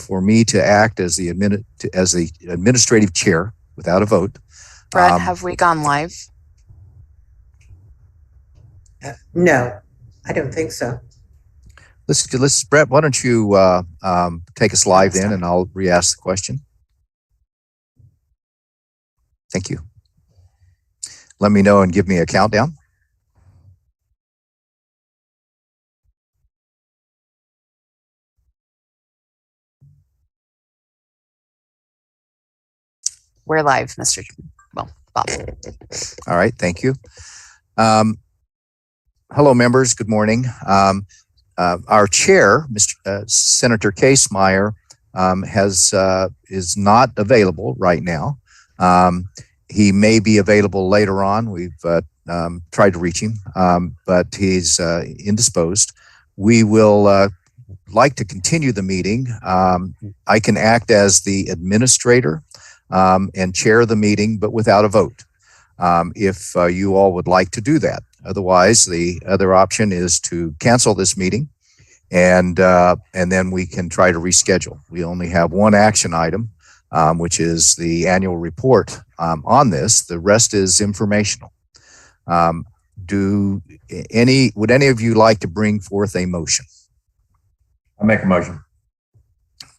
for me to act as the administrative chair without a vote. Brett, have we gone live? No, I don't think so. Let's Brett, why don't you take us live then, and I'll re-ask the question. Thank you. Let me know and give me a countdown. We're live, Mr. Bob. All right, thank you. Hello, members. Good morning. Our chair, Mr. Senator Casemeyer, is not available right now. He may be available later on. We've tried to reach him, but he's indisposed. We will like to continue the meeting. I can act as the administrator and chair the meeting, but without a vote, if you all would like to do that. Otherwise, the other option is to cancel this meeting, and then we can try to reschedule. We only have one action item, which is the annual report on this. The rest is informational. Would any of you like to bring forth a motion? I'll make a motion.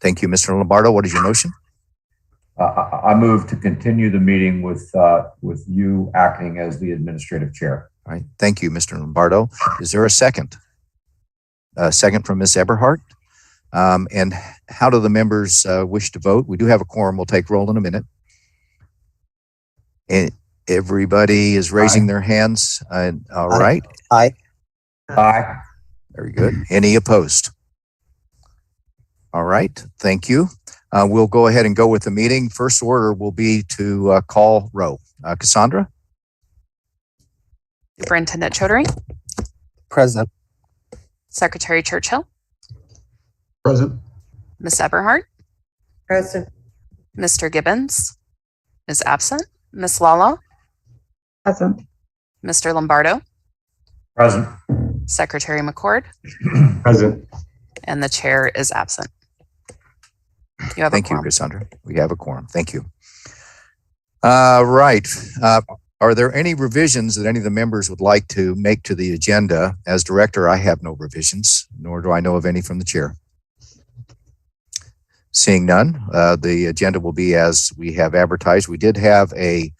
Thank you, Mr. Lombardo. What is your motion? I move to continue the meeting with you acting as the administrative chair. All right. Thank you, Mr. Lombardo. Is there a second? A second from Ms. Eberhardt. And how do the members wish to vote? We do have a quorum. We'll take roll in a minute. And everybody is raising their hands. All right. Aye. Aye. Very good. Any opposed? All right. Thank you. We'll go ahead and go with the meeting. First order will be to call row. Cassandra? Superintendent Chodering? Present. Secretary Churchill? Present. Ms. Eberhardt? Present. Mr. Gibbons is absent. Ms. Lala? Present. Mr. Lombardo? Present. Secretary McCord? Present. And the chair is absent. You have Thank a you, quorum. Cassandra. We have a quorum. Thank you. Right. Are there any revisions that any of the members would like to make to the agenda? As director, I have no revisions, nor do I know of any from the chair. Seeing none, the agenda will be as we have advertised. We did have a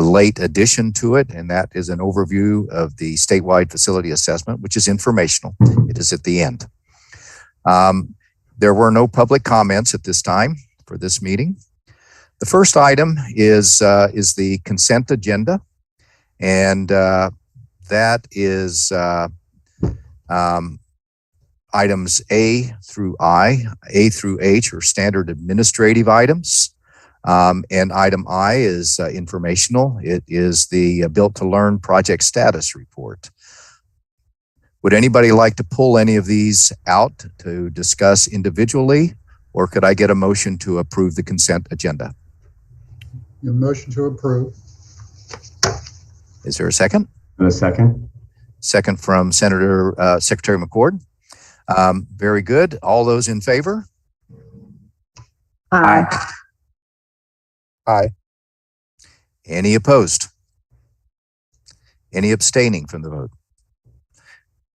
late addition to it, and that is an overview of the statewide facility assessment, which is informational. It is at the end. There were no public comments at this time for this meeting. The first item is the consent agenda, and that is items A through I. A through H are standard administrative items, and item I is informational. It is the Built to Learn project status report. Would anybody like to pull any of these out to discuss individually, or could I get a motion to approve the consent agenda? Your motion to approve. Is there a second? A second. Second from Secretary McCord. Very good. All those in favor? Aye. Aye. Any opposed? Any abstaining from the vote?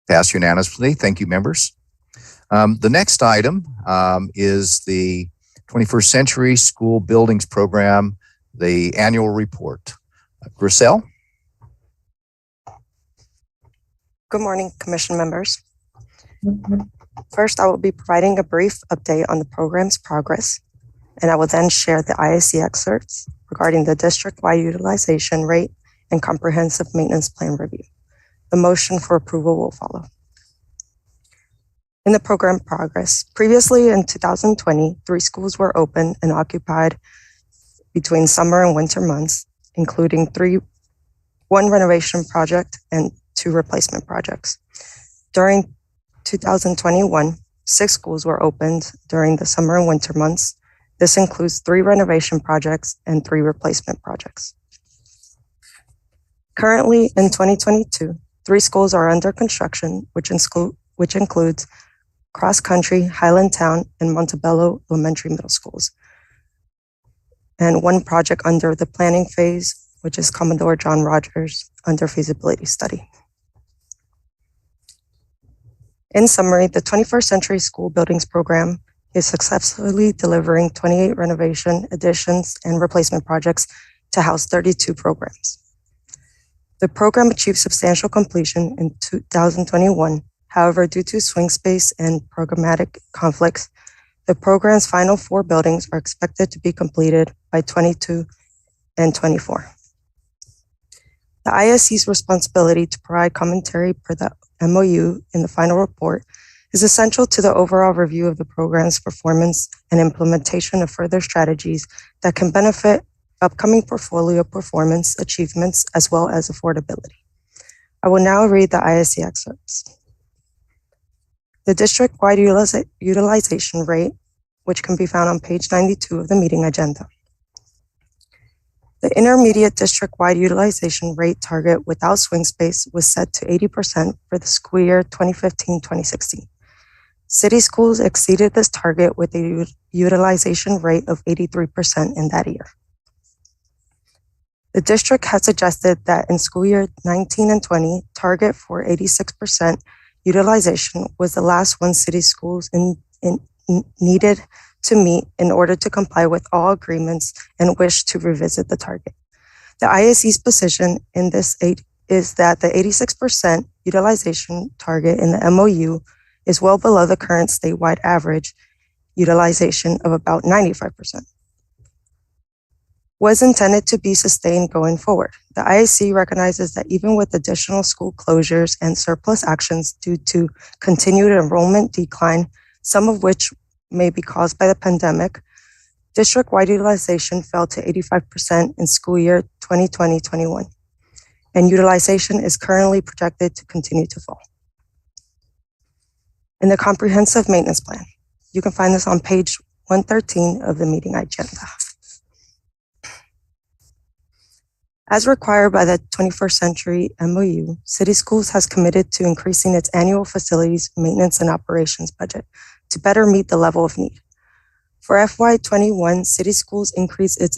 Passed unanimously. Thank you, members. The next item is the 21st Century School Buildings Program, the annual report. Griselle? Good morning, Commission members. First, I will be providing a brief update on the program's progress, and I will then share the IAC excerpts regarding the district-wide utilization rate and comprehensive maintenance plan review. The motion for approval will follow. In the program progress, previously in 2020, 3 schools were open and occupied between summer and winter months, including 1 renovation project and 2 replacement projects. During 2021, 6 schools were opened during the summer and winter months. This includes 3 renovation projects and 3 replacement projects. Currently, in 2022, 3 schools are under construction, which includes Cross Country, Highlandtown, and Montebello Elementary Middle Schools. And one project under the planning phase, which is Commodore John Rogers under feasibility study. In summary, the 21st Century School Buildings Program is successfully delivering 28 renovation, additions, and replacement projects to house 32 programs. The program achieved substantial completion in 2021. However, due to swing space and programmatic conflicts, the program's final 4 buildings are expected to be completed by 22 and 24. The ISC's responsibility to provide commentary per the MOU in the final report is essential to the overall review of the program's performance and implementation of further strategies that can benefit upcoming portfolio performance achievements as well as affordability. I will now read the ISC excerpts. The district-wide utilization rate, which can be found on page 92 of the meeting agenda. The intermediate district-wide utilization rate target without swing space was set to 80% for the school year 2015-2016. City schools exceeded this target with a utilization rate of 83% in that year. The district had suggested that in school year 19 and 20, target for 86% utilization was the last one city schools needed to meet in order to comply with all agreements and wish to revisit the target. The IAC's position in this is that the 86% utilization target in the MOU is well below the current statewide average utilization of about 95%. Was intended to be sustained going forward. The IAC recognizes that even with additional school closures and surplus actions due to continued enrollment decline, some of which may be caused by the pandemic, district-wide utilization fell to 85% in school year 2020-21, and utilization is currently projected to continue to fall. In the comprehensive maintenance plan, you can find this on page 113 of the meeting agenda. As required by the 21st Century MOU, City Schools has committed to increasing its annual facilities maintenance and operations budget to better meet the level of need. For FY21, City Schools increased its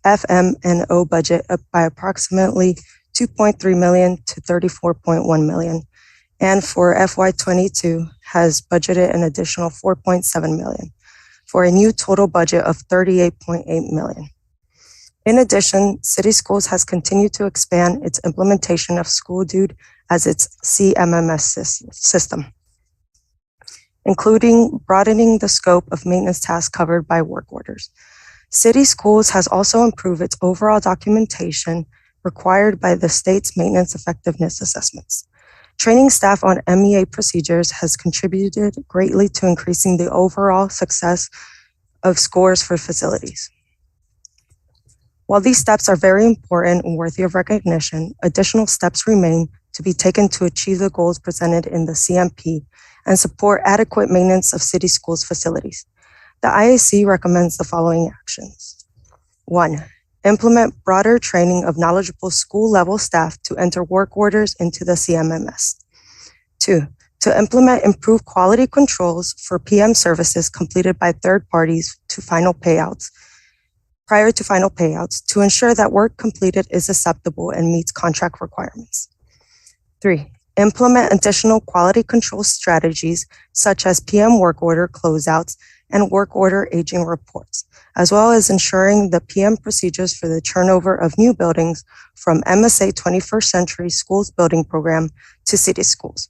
FM&O budget up by approximately $2.3 million to $34.1 million, and for FY22 has budgeted an additional $4.7 million for a new total budget of $38.8 million. In addition, City Schools has continued to expand its implementation of School Dude as its CMMS system, including broadening the scope of maintenance tasks covered by work orders. City Schools has also improved its overall documentation required by the state's maintenance effectiveness assessments. Training staff on MEA procedures has contributed greatly to increasing the overall success of scores for facilities. While these steps are very important and worthy of recognition, additional steps remain to be taken to achieve the goals presented in the CMP and support adequate maintenance of City Schools facilities. The IAC recommends the following actions. 1. Implement broader training of knowledgeable school-level staff to enter work orders into the CMMS. 2. To implement improved quality controls for PM services completed by third parties prior to final payouts to ensure that work completed is acceptable and meets contract requirements. 3. Implement additional quality control strategies such as PM work order closeouts and work order aging reports, as well as ensuring the PM procedures for the turnover of new buildings from MSA 21st Century Schools Building Program to City Schools.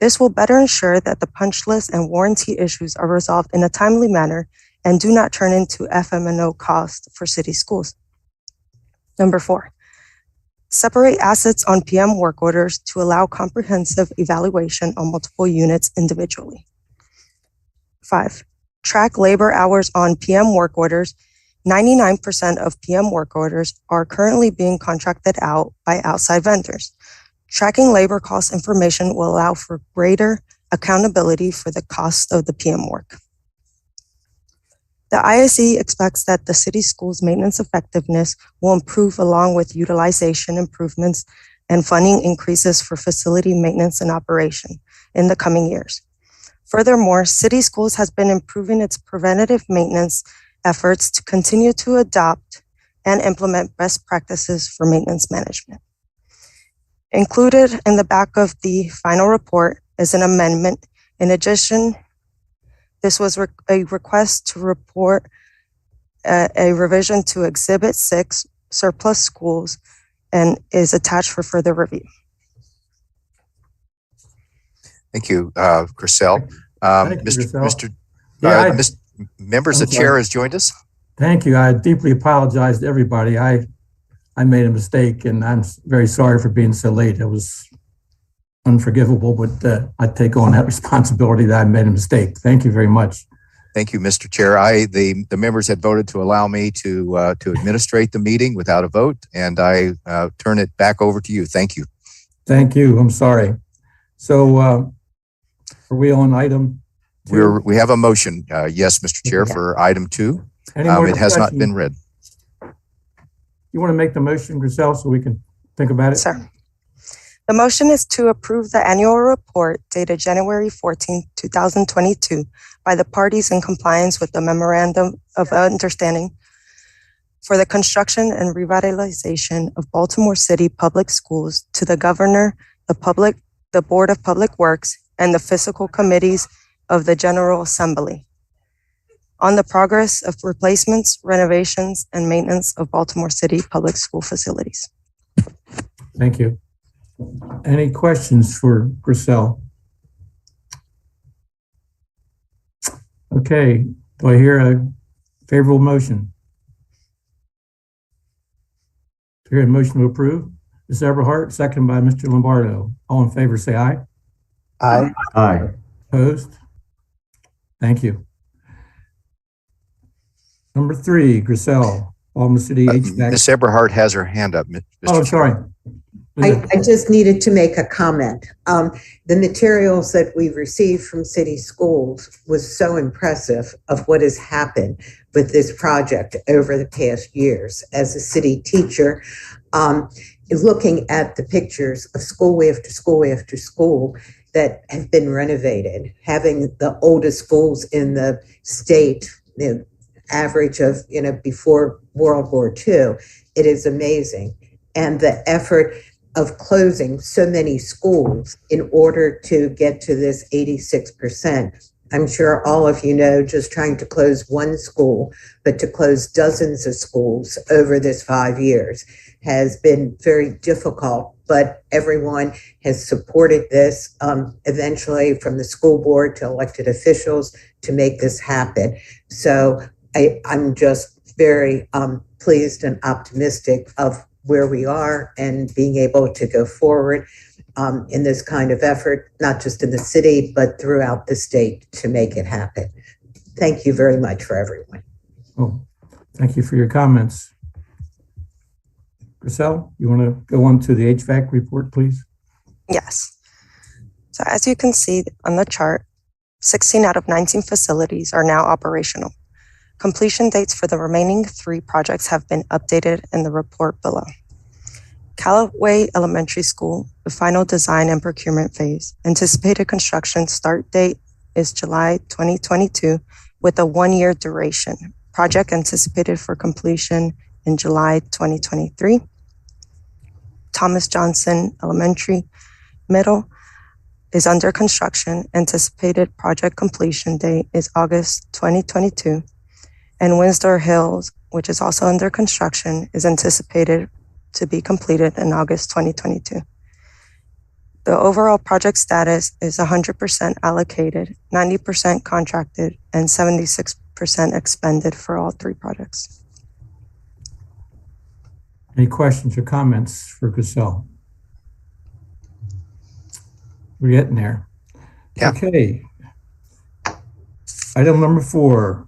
This will better ensure that the punch list and warranty issues are resolved in a timely manner and do not turn into FM&O costs for City Schools. Number 4, separate assets on PM work orders to allow comprehensive evaluation on multiple units individually. 5, track labor hours on PM work orders. 99% of PM work orders are currently being contracted out by outside vendors. Tracking labor cost information will allow for greater accountability for the cost of the PM work. The IAC expects that the City Schools maintenance effectiveness will improve along with utilization improvements and funding increases for facility maintenance and operation in the coming years. Furthermore, City Schools has been improving its preventative maintenance efforts to continue to adopt and implement best practices for maintenance management. Included in the back of the final report is an amendment. In addition, this was a request to report a revision to Exhibit 6, surplus schools, and is attached for further review. Thank you, Chriselle. Thank you, Mr. Chriselle. Mr. Members, I'm the chair sorry. has joined us. Thank you. I deeply apologize to everybody. I made a mistake, and I'm very sorry for being so late. It was unforgivable, but I take on that responsibility that I made a mistake. Thank you very much. Thank you, Mr. Chair. The members had voted to allow me to administrate the meeting without a vote, and I turn it back over to you. Thank you. Thank you. I'm sorry. So are we on item 2? We have a motion. Yes, Mr. Chair, Yeah. for item 2. Any more It has not discussion? been read. You want to make the motion, Griselle, so we can think about it? Sir. The motion is to approve the annual report dated January 14, 2022 by the parties in compliance with the Memorandum of Understanding for the construction and revitalization of Baltimore City Public Schools to the Governor, the Board of Public Works, and the fiscal committees of the General Assembly on the progress of replacements, renovations, and maintenance of Baltimore City public school facilities. Thank you. Any questions for Griselle? Okay, do I hear a favorable motion? Do I hear a motion to approve? Ms. Everhart, second by Mr. Lombardo. All in favor, say aye. Aye. Aye. Opposed? Thank you. Number 3, Griselle, Baltimore City HVAC. Ms. Eberhardt has her hand up, Mr. Oh, Chair. sorry. I just needed to make a comment. The materials that we've received from city schools was so impressive of what has happened with this project over the past years. As a city teacher, looking at the pictures of school after school after school that have been renovated, having the oldest schools in the state, the average of, before World War II, it is amazing. And the effort of closing so many schools in order to get to this 86%. I'm sure all of you know, just trying to close one school, but to close dozens of schools over this 5 years has been very difficult, but everyone has supported this eventually, from the school board to elected officials, to make this happen. So I'm just very pleased and optimistic of where we are and being able to go forward in this kind of effort, not just in the city, but throughout the state to make it happen. Thank you very much for everyone. Oh, thank you for your comments. Griselle, you want to go on to the HVAC report, please? Yes. So as you can see on the chart, 16 out of 19 facilities are now operational. Completion dates for the remaining 3 projects have been updated in the report below. Callaway Elementary School, the final design and procurement phase. Anticipated construction start date is July 2022 with a 1-year duration. Project anticipated for completion in July 2023. Thomas Johnson Elementary Middle is under construction. Anticipated project completion date is August 2022. And Windsor Hills, which is also under construction, is anticipated to be completed in August 2022. The overall project status is 100% allocated, 90% contracted, and 76% expended for all 3 projects. Any questions or comments for Griselle? We're getting there. Yeah. Okay. Item number 4.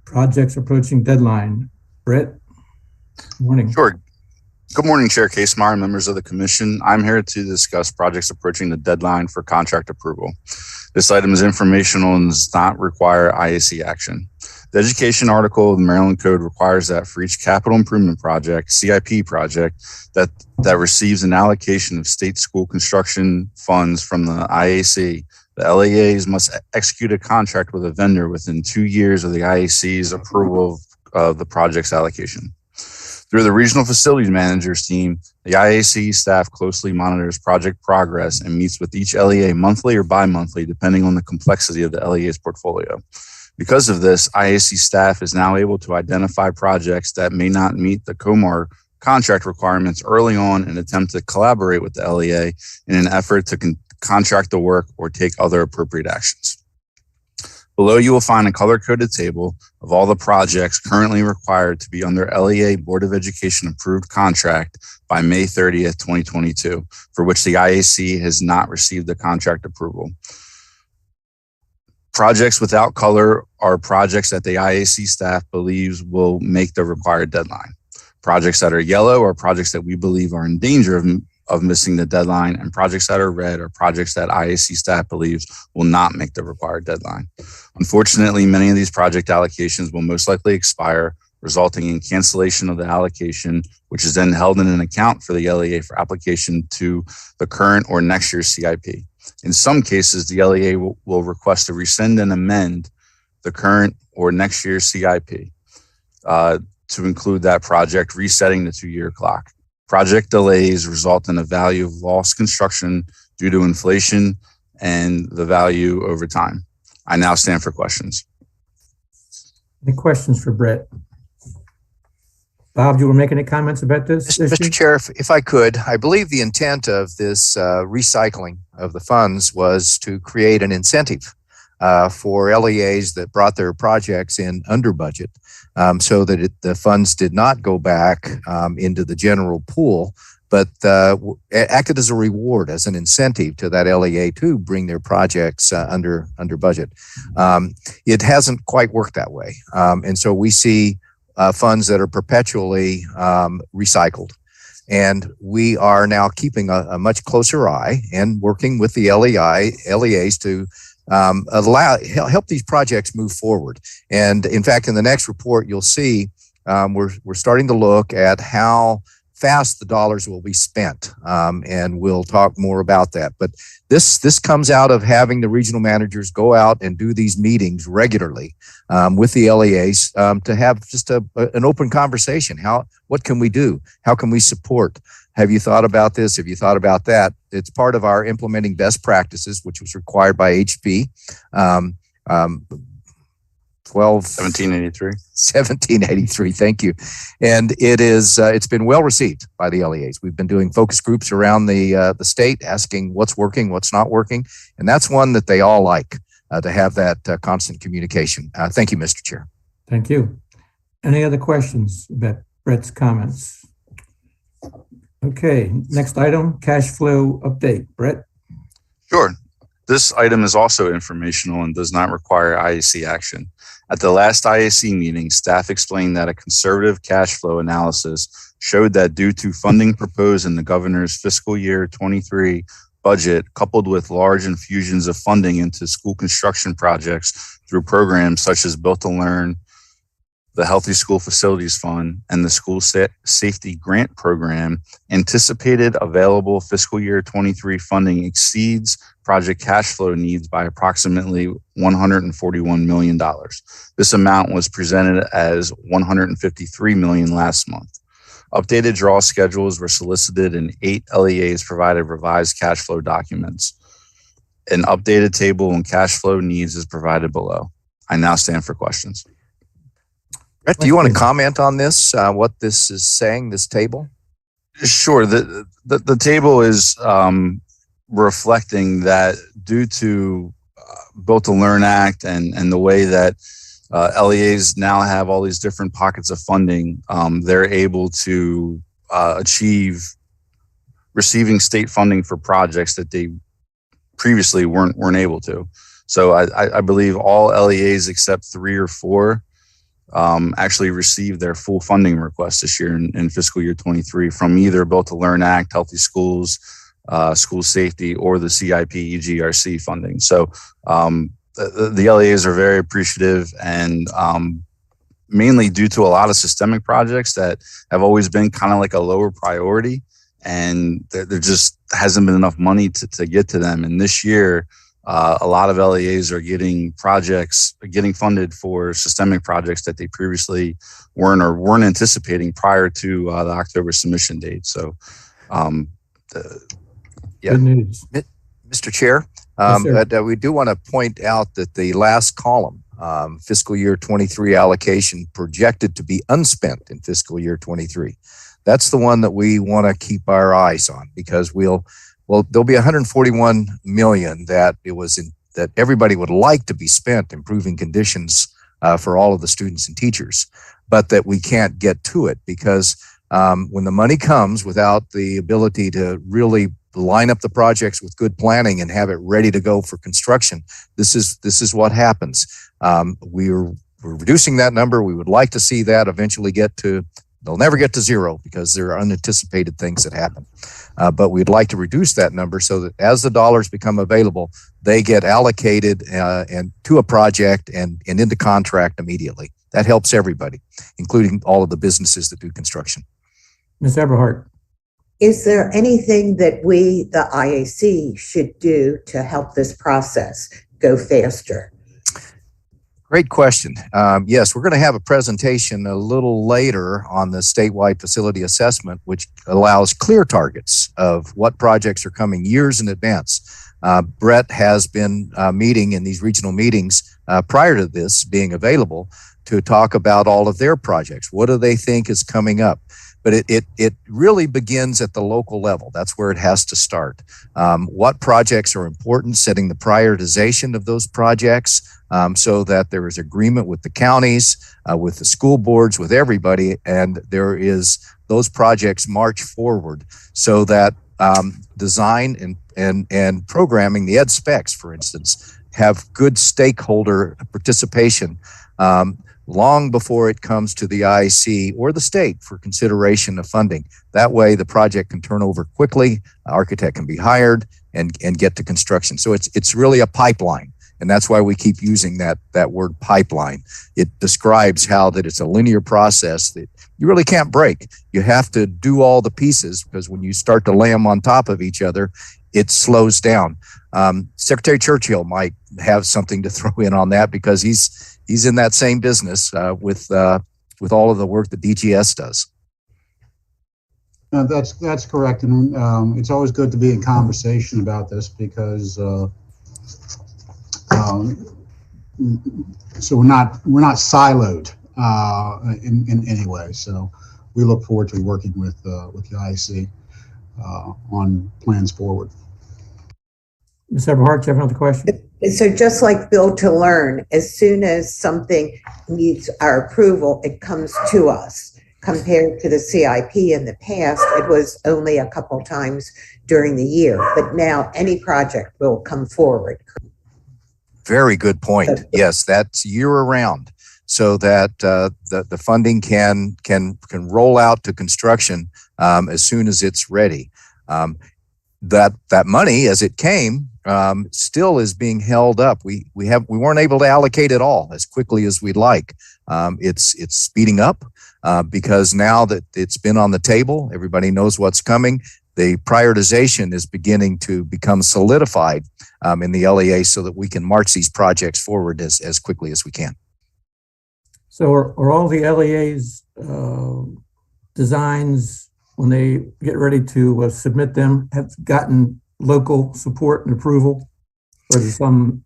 Projects approaching deadline. Brett, morning. Sure. Good morning, Chair Casemar and members of the Commission. I'm here to discuss projects approaching the deadline for contract approval. This item is informational and does not require IAC action. The education article of the Maryland Code requires that for each capital improvement project, CIP project, that receives an allocation of state school construction funds from the IAC, The LEAs must execute a contract with a vendor within 2 years of the IAC's approval of the project's allocation. Through the regional facilities managers team, the IAC staff closely monitors project progress and meets with each LEA monthly or bi-monthly, depending on the complexity of the LEA's portfolio. Because of this, IAC staff is now able to identify projects that may not meet the COMAR contract requirements early on and attempt to collaborate with the LEA in an effort to contract the work or take other appropriate actions. Below, you will find a color-coded table of all the projects currently required to be under LEA Board of Education approved contract by May 30th, 2022, for which the IAC has not received the contract approval. Projects without color are projects that the IAC staff believes will make the required deadline. Projects that are yellow are projects that we believe are in danger of missing the deadline, and projects that are red are projects that IAC staff believes will not make the required deadline. Unfortunately, many of these project allocations will most likely expire, resulting in cancellation of the allocation, which is then held in an account for the LEA for application to the current or next year's CIP. In some cases, the LEA will request to rescind and amend the current or next year's CIP to include that project, resetting the 2-year clock. Project delays result in a value of lost construction due to inflation and the value over time. I now stand for questions. Any questions for Brett? Bob, you were making any comments about this issue? Mr. Chair, if I could, I believe the intent of this recycling of the funds was to create an incentive for LEAs that brought their projects in under budget, so that the funds did not go back into the general pool, but acted as a reward, as an incentive to that LEA to bring their projects under budget. It hasn't quite worked that way, and so we see funds that are perpetually recycled. And we are now keeping a much closer eye and working with the LEAs to help these projects move forward. And in fact, in the next report, you'll see we're starting to look at how fast the dollars will be spent, and we'll talk more about that. But this comes out of having the regional managers go out and do these meetings regularly with the LEAs to have just an open conversation. What can we do? How can we support? Have you thought about this? Have you thought about that? It's part of our implementing best practices, which was required by HB 1783. Thank you. And it's been well received by the LEAs. We've been doing focus groups around the state, asking what's working, what's not working. And that's one that they all like, to have that constant communication. Thank you, Mr. Chair. Thank you. Any other questions about Brett's comments? Okay, next item, cash flow update. Brett? Sure. This item is also informational and does not require IAC action. At the last IAC meeting, staff explained that a conservative cash flow analysis showed that due to funding proposed in the governor's fiscal year 23 budget, coupled with large infusions of funding into school construction projects through programs such as Built to Learn, the Healthy School Facilities Fund, and the School Safety Grant Program, anticipated available fiscal year 23 funding exceeds project cash flow needs by approximately $141 million. This amount was presented as $153 million last month. Updated draw schedules were solicited and 8 LEAs provided revised cash flow documents. An updated table on cash flow needs is provided below. I now stand for questions. Brett, do you want to comment on this, what this is saying, this table? Sure. The table is reflecting that due to Built to Learn Act and the way that LEAs now have all these different pockets of funding, they're able to achieve receiving state funding for projects that they previously weren't able to. So I believe all LEAs except 3 or 4 actually received their full funding request this year in fiscal year 23 from either Built to Learn Act, Healthy Schools, School Safety, or the CIP EGRC funding. So the LEAs are very appreciative, and mainly due to a lot of systemic projects that have always been kind of like a lower priority, and there just hasn't been enough money to get to them. And this year, A lot of LEAs are getting funded for systemic projects that they previously weren't anticipating prior to the October submission date. So, yeah. Good news. Mr. Chair, Yes, sir. but we do want to point out that the last column, fiscal year 23 allocation projected to be unspent in fiscal year 23. That's the one that we want to keep our eyes on, because there'll be 141 million that that everybody would like to be spent improving conditions for all of the students and teachers, but that we can't get to it because when the money comes without the ability to really line up the projects with good planning and have it ready to go for construction, this is what happens. We're reducing that number. We would like to see that eventually they'll never get to zero because there are unanticipated things that happen. But we'd like to reduce that number so that as the dollars become available, they get allocated and to a project and into contract immediately. That helps everybody, including all of the businesses that do construction. Ms. Eberhardt. Is there anything that we, the IAC, should do to help this process go faster? Great question. Yes, we're going to have a presentation a little later on the statewide facility assessment, which allows clear targets of what projects are coming years in advance. Brett has been meeting in these regional meetings prior to this being available to talk about all of their projects. What do they think is coming up? But it really begins at the local level. That's where it has to start. What projects are important, setting the prioritization of those projects so that there is agreement with the counties, with the school boards, with everybody, and those projects march forward so that design and programming, the ed specs, for instance, have good stakeholder participation long before it comes to the IAC or the state for consideration of funding. That way the project can turn over quickly, architect can be hired and get to construction. So it's really a pipeline. And that's why we keep using that word pipeline. It describes how that it's a linear process that you really can't break. You have to do all the pieces, because when you start to lay them on top of each other, it slows down. Secretary Churchill might have something to throw in on that, because he's in that same business with all of the work that DGS does. That's correct, and it's always good to be in conversation about this, because so we're not siloed in any way. So we look forward to working with the IAC on plans forward. Ms. Eberhardt, do you have another question? So just like Build to Learn, as soon as something needs our approval, it comes to us. Compared to the CIP in the past, it was only a couple times during the year, but now any project will come forward. Very good point. Yes, that's year round, so that the funding can roll out to construction as soon as it's ready. That money, as it came, still is being held up. We weren't able to allocate it all as quickly as we'd like. It's speeding up because now that it's been on the table, everybody knows what's coming. The prioritization is beginning to become solidified in the LEA, so that we can march these projects forward as quickly as we can. So are all the LEA's designs, when they get ready to submit them, have gotten local support and approval, or does some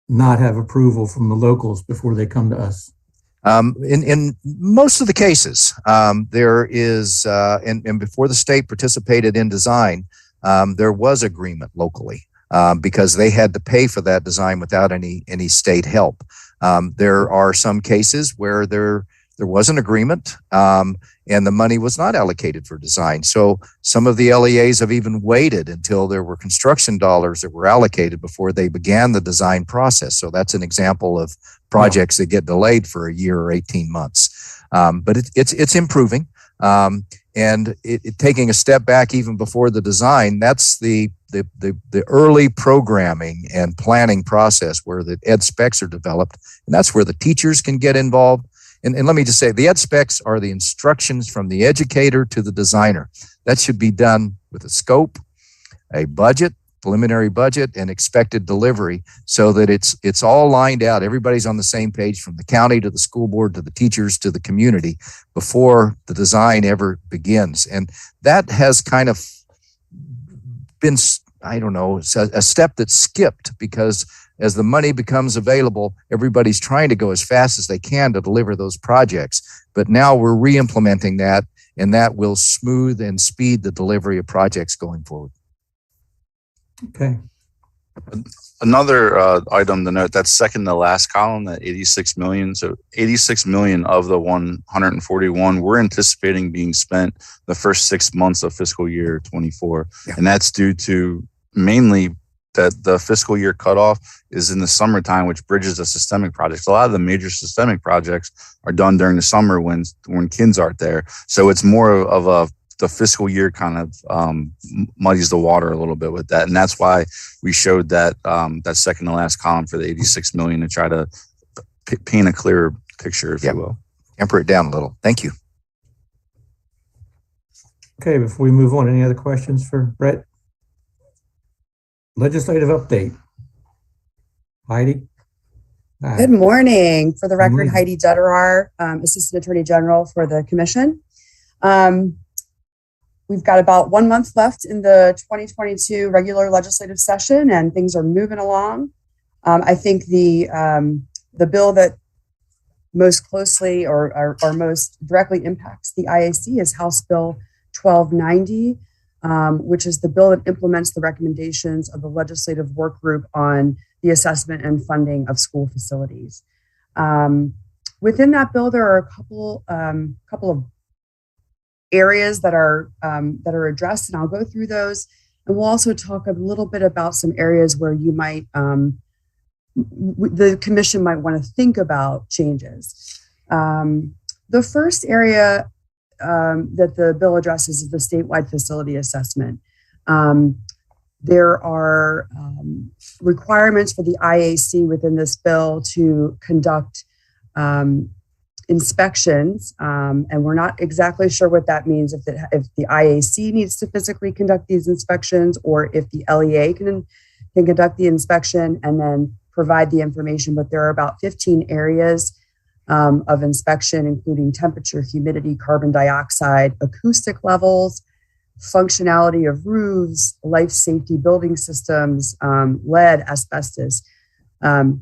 not have approval from the locals before they come to us? In most of the cases, there is, and before the state participated in design, there was agreement locally because they had to pay for that design without any state help. There are some cases where there was an agreement and the money was not allocated for design. So some of the LEAs have even waited until there were construction dollars that were allocated before they began the design process. So that's an example of projects that get delayed for a year or 18 months. But it's improving. And taking a step back even before the design, that's the early programming and planning process where the ed specs are developed. And that's where the teachers can get involved. And let me just say, the ed specs are the instructions from the educator to the designer. That should be done with a scope, a budget, preliminary budget and expected delivery so that it's all lined out. Everybody's on the same page, from the county to the school board to the teachers to the community, before the design ever begins. And that has kind of been, I don't know, a step that's skipped, because as the money becomes available, everybody's trying to go as fast as they can to deliver those projects. But now we're re-implementing that, and that will smooth and speed the delivery of projects going forward. Okay. Another item to note, that's second to last column, that 86 million. So 86 million of the 141 we're anticipating being spent the first 6 months of fiscal year 24. Yeah. And that's due to mainly that the fiscal year cutoff is in the summertime, which bridges the systemic projects. A lot of the major systemic projects are done during the summer when kids aren't there. So it's more of the fiscal year kind of muddies the water a little bit with that. And that's why we showed that that second to last column for the 86 million to try to paint a clearer picture, if you will. Temper it down a little. Thank you. Okay, before we move on, any other questions for Brett? Legislative update. Heidi? Good morning. For the record, morning. Heidi Jutterar, Assistant Attorney General for the Commission. We've got about 1 month left in the 2022 regular legislative session, and things are moving along. I think the bill that most closely or most directly impacts the IAC is House Bill 1290, which is the bill that implements the recommendations of the legislative work group on the assessment and funding of school facilities. Within that bill, there are a couple of areas that are addressed, and I'll go through those. And we'll also talk a little bit about some areas where you might, the commission might want to think about changes. The first area that the bill addresses is the statewide facility assessment. There are requirements for the IAC within this bill to conduct inspections, and we're not exactly sure what that means, if the IAC needs to physically conduct these inspections, or if the LEA can conduct the inspection and then provide the information. But there are about 15 areas of inspection, including temperature, humidity, carbon dioxide, acoustic levels, functionality of roofs, life safety building systems, lead, asbestos.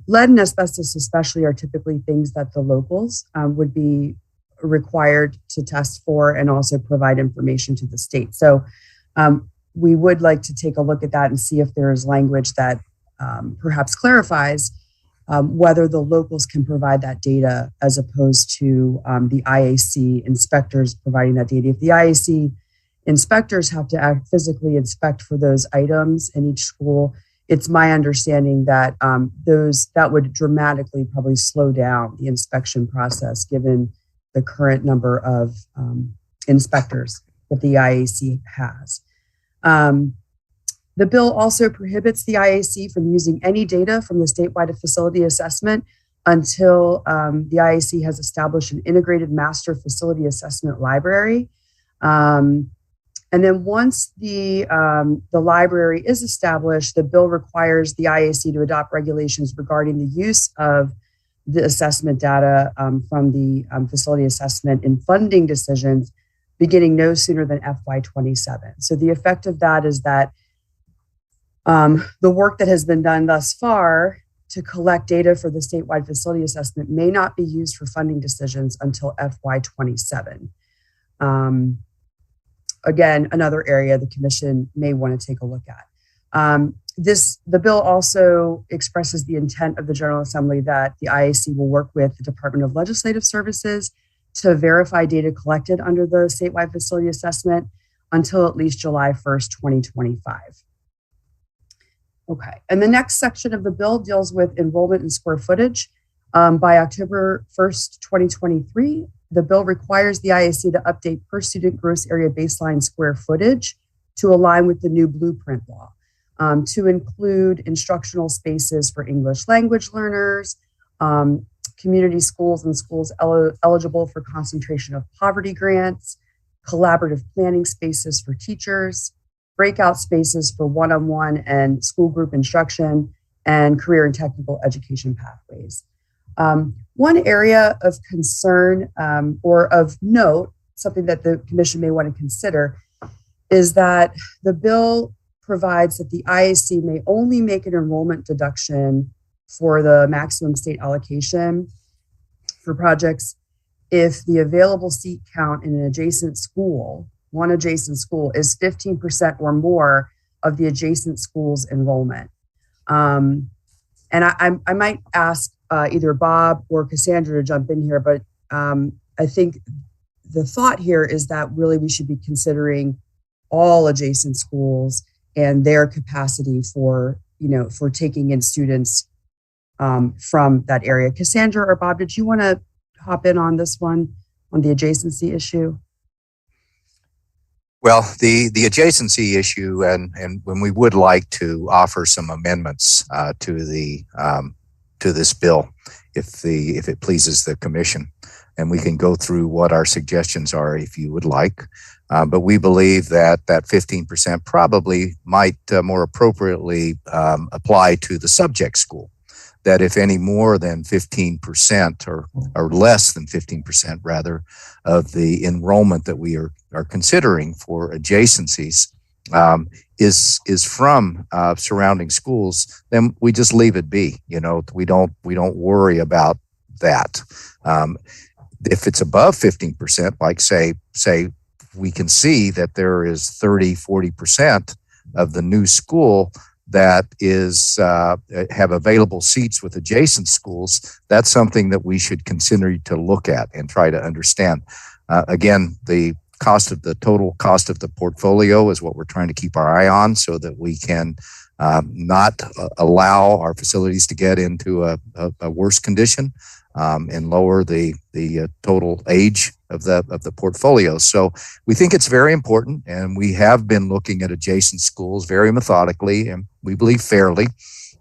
Lead and asbestos especially are typically things that the locals would be required to test for and also provide information to the state. So we would like to take a look at that and see if there is language that perhaps clarifies whether the locals can provide that data as opposed to the IAC inspectors providing that data. If the IAC inspectors have to physically inspect for those items in each school, it's my understanding that that would dramatically probably slow down the inspection process, given the current number of inspectors that the IAC has. The bill also prohibits the IAC from using any data from the statewide facility assessment until the IAC has established an integrated master facility assessment library. And then once the library is established, the bill requires the IAC to adopt regulations regarding the use of the assessment data from the facility assessment in funding decisions, beginning no sooner than FY27. So the effect of that is that the work that has been done thus far to collect data for the statewide facility assessment may not be used for funding decisions until FY27. Again, another area the commission may want to take a look at. The bill also expresses the intent of the General Assembly that the IAC will work with the Department of Legislative Services to verify data collected under the statewide facility assessment until at least July 1st, 2025. Okay, and the next section of the bill deals with enrollment and square footage. By October 1st, 2023, the bill requires the IAC to update per student gross area baseline square footage to align with the new blueprint law, to include instructional spaces for English language learners, community schools and schools eligible for concentration of poverty grants, collaborative planning spaces for teachers, breakout spaces for one-on-one and school group instruction, and career and technical education pathways. One area of concern or of note, something that the commission may want to consider, is that the bill provides that the IAC may only make an enrollment deduction for the maximum state allocation for projects if the available seat count in an adjacent school, one adjacent school, is 15% or more of the adjacent school's enrollment. And I might ask either Bob or Cassandra to jump in here, but I think the thought here is that really we should be considering all adjacent schools and their capacity for, for taking in students from that area. Cassandra or Bob, did you want to hop in on this one, on the adjacency issue? Well, the adjacency issue, and when we would like to offer some amendments to this bill, if it pleases the commission, and we can go through what our suggestions are if you would like. But we believe that 15% probably might more appropriately apply to the subject school. That if any more than 15% or less than 15% rather of the enrollment that we are considering for adjacencies is from surrounding schools, then we just leave it be. We don't worry about that. If it's above 15%, like say we can see that there is 30-40% of the new school that is have available seats with adjacent schools, that's something that we should consider to look at and try to understand. Again, the total cost of the portfolio is what we're trying to keep our eye on, so that we can not allow our facilities to get into a worse condition and lower the total age of the portfolio. So we think it's very important, and we have been looking at adjacent schools very methodically, and we believe fairly.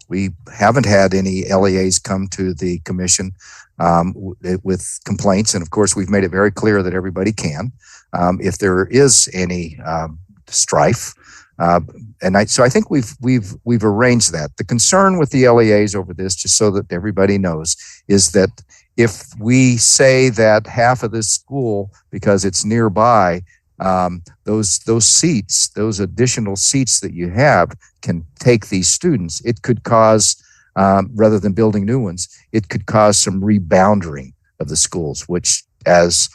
We haven't had any LEAs come to the commission with complaints, and of course we've made it very clear that everybody can if there is any strife. So I think we've arranged that. The concern with the LEAs over this, just so that everybody knows, is that if we say that half of this school, because it's nearby, those seats, those additional seats that you have can take these students, it could cause, rather than building new ones, it could cause some rebounding of the schools, which, as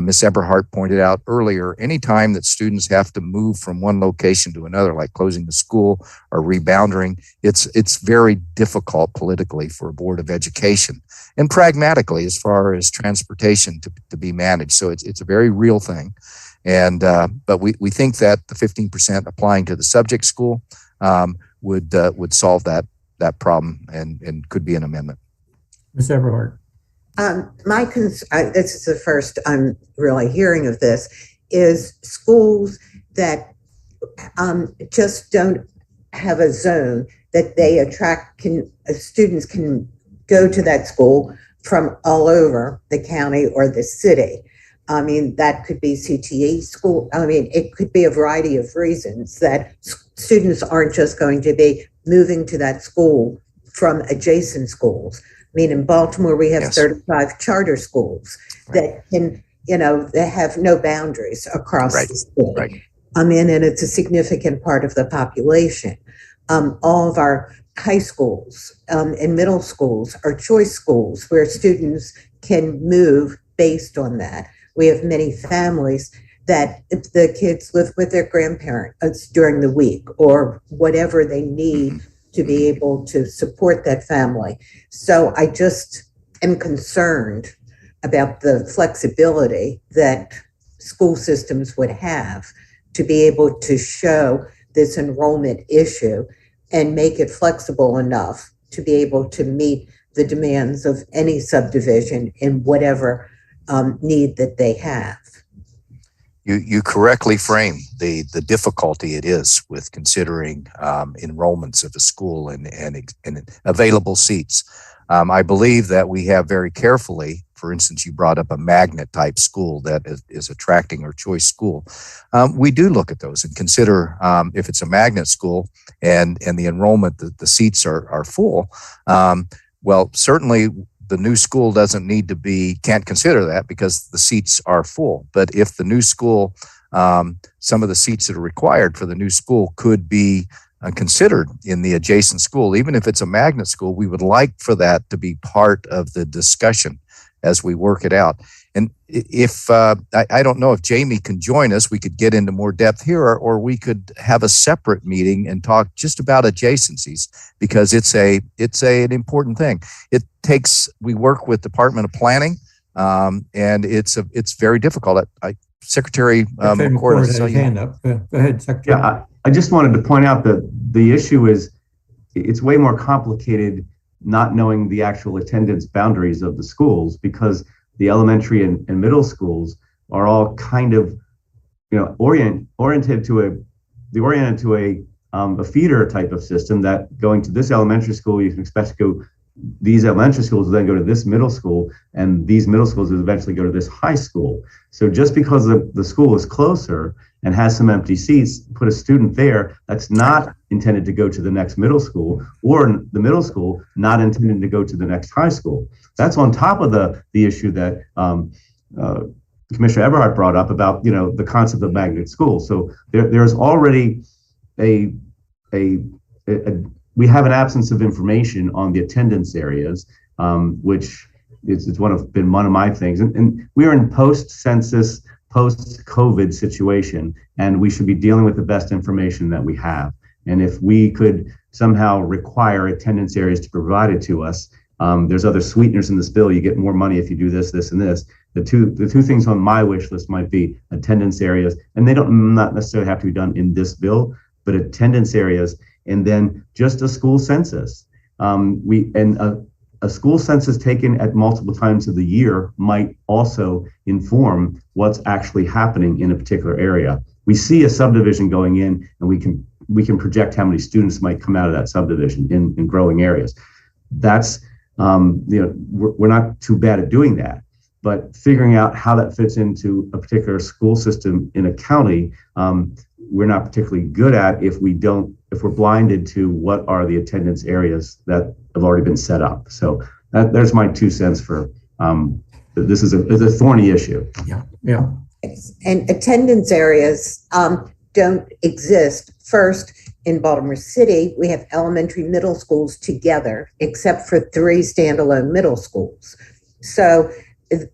Ms. Eberhardt pointed out earlier, anytime that students have to move from one location to another, like closing the school or rebounding, it's very difficult politically for a board of education and pragmatically as far as transportation to be managed. So it's a very real thing. And but we think that the 15% applying to the subject school would solve that problem and could be an amendment. Ms. Eberhardt. This is the first I'm really hearing of this, is schools that just don't have a zone that they attract, students can go to that school from all over the county or the city. I mean, that could be CTE school. I mean, it could be a variety of reasons that students aren't just going to be moving to that school from adjacent schools. I mean, in Baltimore, we have 35 charter schools that can, they have no boundaries across the state. Right. I mean, and it's a significant part of the population. All of our high schools and middle schools are choice schools where students can move based on that. We have many families that if the kids live with their grandparents during the week or whatever they need to be able to support that family. So I just am concerned about the flexibility that school systems would have to be able to show this enrollment issue and make it flexible enough to be able to meet the demands of any subdivision in whatever need that they have. You correctly frame the difficulty it is with considering enrollments of a school and available seats. I believe that we have very carefully for instance, you brought up a magnet type school that is attracting or choice school. We do look at those and consider if it's a magnet school and the enrollment, the seats are full. Well, certainly the new school can't consider that because the seats are full. But if the new school, some of the seats that are required for the new school could be considered in the adjacent school, even if it's a magnet school, we would like for that to be part of the discussion as we work it out. And if I don't know if Jamie can join us, we could get into more depth here, or we could have a separate meeting and talk just about adjacencies, because it's an important thing. We work with Department of Planning, and it's very difficult. Secretary McCord has his hand up. Go ahead, Secretary. Yeah, I just wanted to point out that the issue is it's way more complicated not knowing the actual attendance boundaries of the schools, because the elementary and middle schools are all kind of, oriented to a feeder type of system, that going to this elementary school, you can expect to go, these elementary schools will then go to this middle school, and these middle schools will eventually go to this high school. So just because the school is closer and has some empty seats, put a student there that's not intended to go to the next middle school, or the middle school not intended to go to the next high school. That's on top of the issue that Commissioner Eberhardt brought up about, the concept of magnet schools. So there's already we have an absence of information on the attendance areas, which is been one of my things. And we are in post-census, post-COVID situation, and we should be dealing with the best information that we have. And if we could somehow require attendance areas to provide it to us, there's other sweeteners in this bill. You get more money if you do this, this, and this. The two things on my wish list might be attendance areas, and they not necessarily have to be done in this bill, but attendance areas, and then just a school census. A school census taken at multiple times of the year might also inform what's actually happening in a particular area. We see a subdivision going in, and we can project how many students might come out of that subdivision in growing areas. That's we're not too bad at doing that, but figuring out how that fits into a particular school system in a county, we're not particularly good at if we're blinded to what are the attendance areas that have already been set up. So there's my 2 cents for this is a thorny issue. Yeah. And attendance areas don't exist. First, in Baltimore City, we have elementary, middle schools together, except for 3 standalone middle schools. So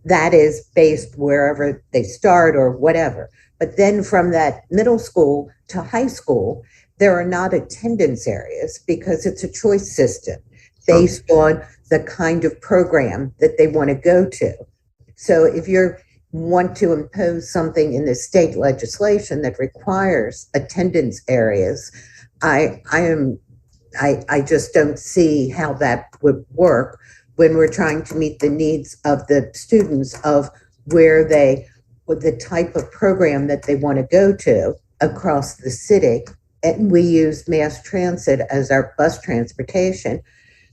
that is based wherever they start or whatever. But then from that middle school to high school, there are not attendance areas because it's a choice system based on the kind of program that they want to go to. So if you want to impose something in the state legislation that requires attendance areas, I just don't see how that would work when we're trying to meet the needs of the students of with the type of program that they want to go to across the city. And we use mass transit as our bus transportation.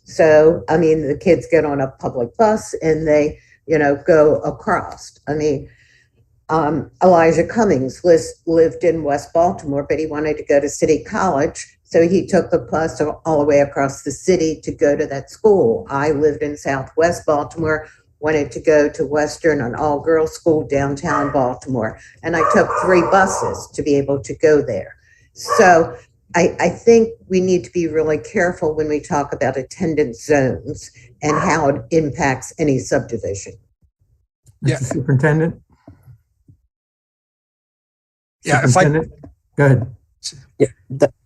So, the kids get on a public bus and they, go across. Elijah Cummings lived in West Baltimore, but he wanted to go to City College. So he took the bus all the way across the city to go to that school. I lived in Southwest Baltimore, wanted to go to Western, an all-girls school downtown Baltimore. And I took 3 buses to be able to go there. So I think we need to be really careful when we talk about attendance zones and how it impacts any subdivision. Mr. Superintendent? Yeah, Go ahead. Yeah,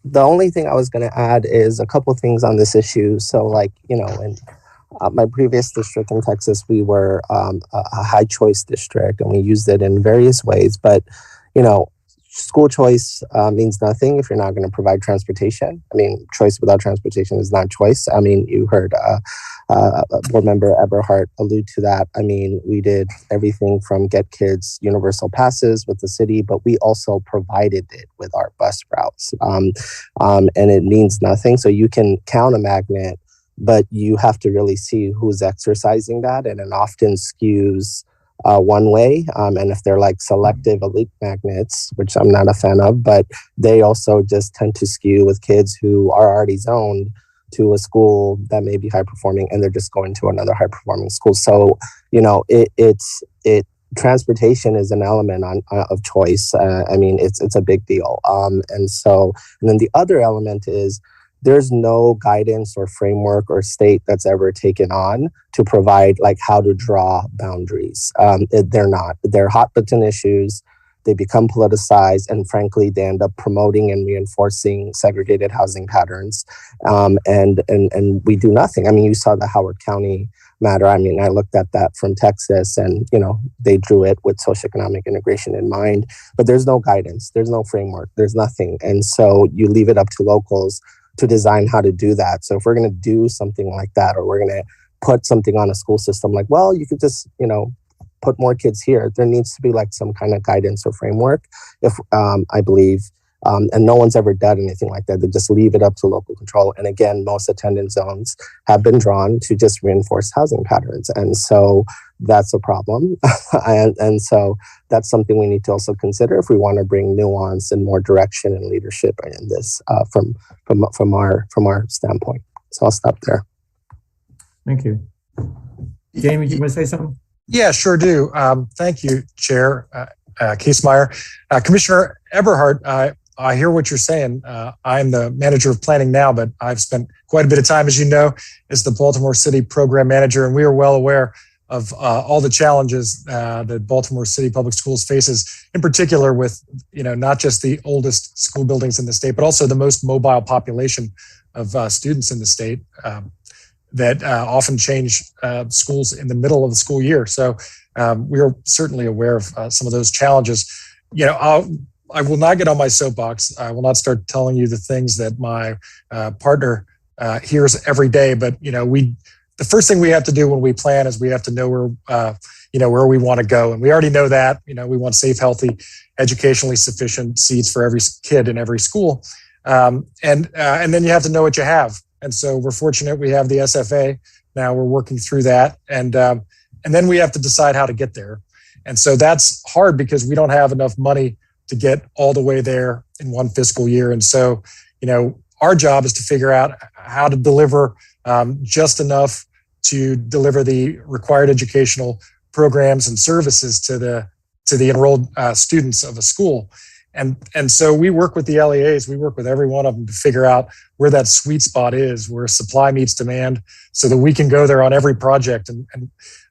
the only thing I was going to add is a couple things on this issue. So in my previous district in Texas, we were a high choice district, and we used it in various ways. But, school choice means nothing if you're not going to provide transportation. Choice without transportation is not choice. You heard board member Eberhardt allude to that. We did everything from get kids universal passes with the city, but we also provided it with our bus routes. And it means nothing. So you can count a magnet but you have to really see who's exercising that, and it often skews one way. And if they're like selective elite magnets, which I'm not a fan of, but they also just tend to skew with kids who are already zoned to a school that may be high performing, and they're just going to another high performing school. So, you know, transportation is an element of choice. I mean, it's a big deal. And then the other element is there's no guidance or framework or state that's ever taken on to provide like how to draw boundaries. They're hot button issues. They become politicized, and frankly, they end up promoting and reinforcing segregated housing patterns. And we do nothing. I mean, you saw the Howard County matter. I mean, I looked at that from Texas, and you know, they drew it with socioeconomic integration in mind. But there's no guidance, there's no framework, there's nothing, and so you leave it up to locals to design how to do that. So if we're going to do something like that, or we're going to put something on a school system, like, well, you could just, you know, put more kids here. There needs to be like some kind of guidance or framework, if I believe, and no one's ever done anything like that. They just leave it up to local control. And again, most attendance zones have been drawn to just reinforce housing patterns. And so that's a problem. and so that's something we need to also consider if we want to bring nuance and more direction and leadership in this from our standpoint. So I'll stop there. Thank you. Jamie, do you want to say something? Yeah, sure do. Thank you, Chair Kiesmeyer. Commissioner Eberhardt, I hear what you're saying. I'm the manager of planning now, but I've spent quite a bit of time, as you know, as the Baltimore City program manager, and we are well aware of all the challenges that Baltimore City Public Schools faces, in particular with, you know, not just the oldest school buildings in the state, but also the most mobile population of students in the state. That often change schools in the middle of the school year. So we are certainly aware of some of those challenges. You know, I will not get on my soapbox. I will not start telling you the things that my partner hears every day. But, you know, the first thing we have to do when we plan is we have to know where we want to go. And we already know that. You know, we want safe, healthy, educationally sufficient seats for every kid in every school. And then you have to know what you have. And so we're fortunate we have the SFA. Now we're working through that. And then we have to decide how to get there. And so that's hard because we don't have enough money to get all the way there in one fiscal year. And so, you know, our job is to figure out how to deliver just enough to deliver the required educational programs and services to the enrolled students of a school. And so we work with the LEAs, we work with every one of them to figure out where that sweet spot is, where supply meets demand, so that we can go there on every project. And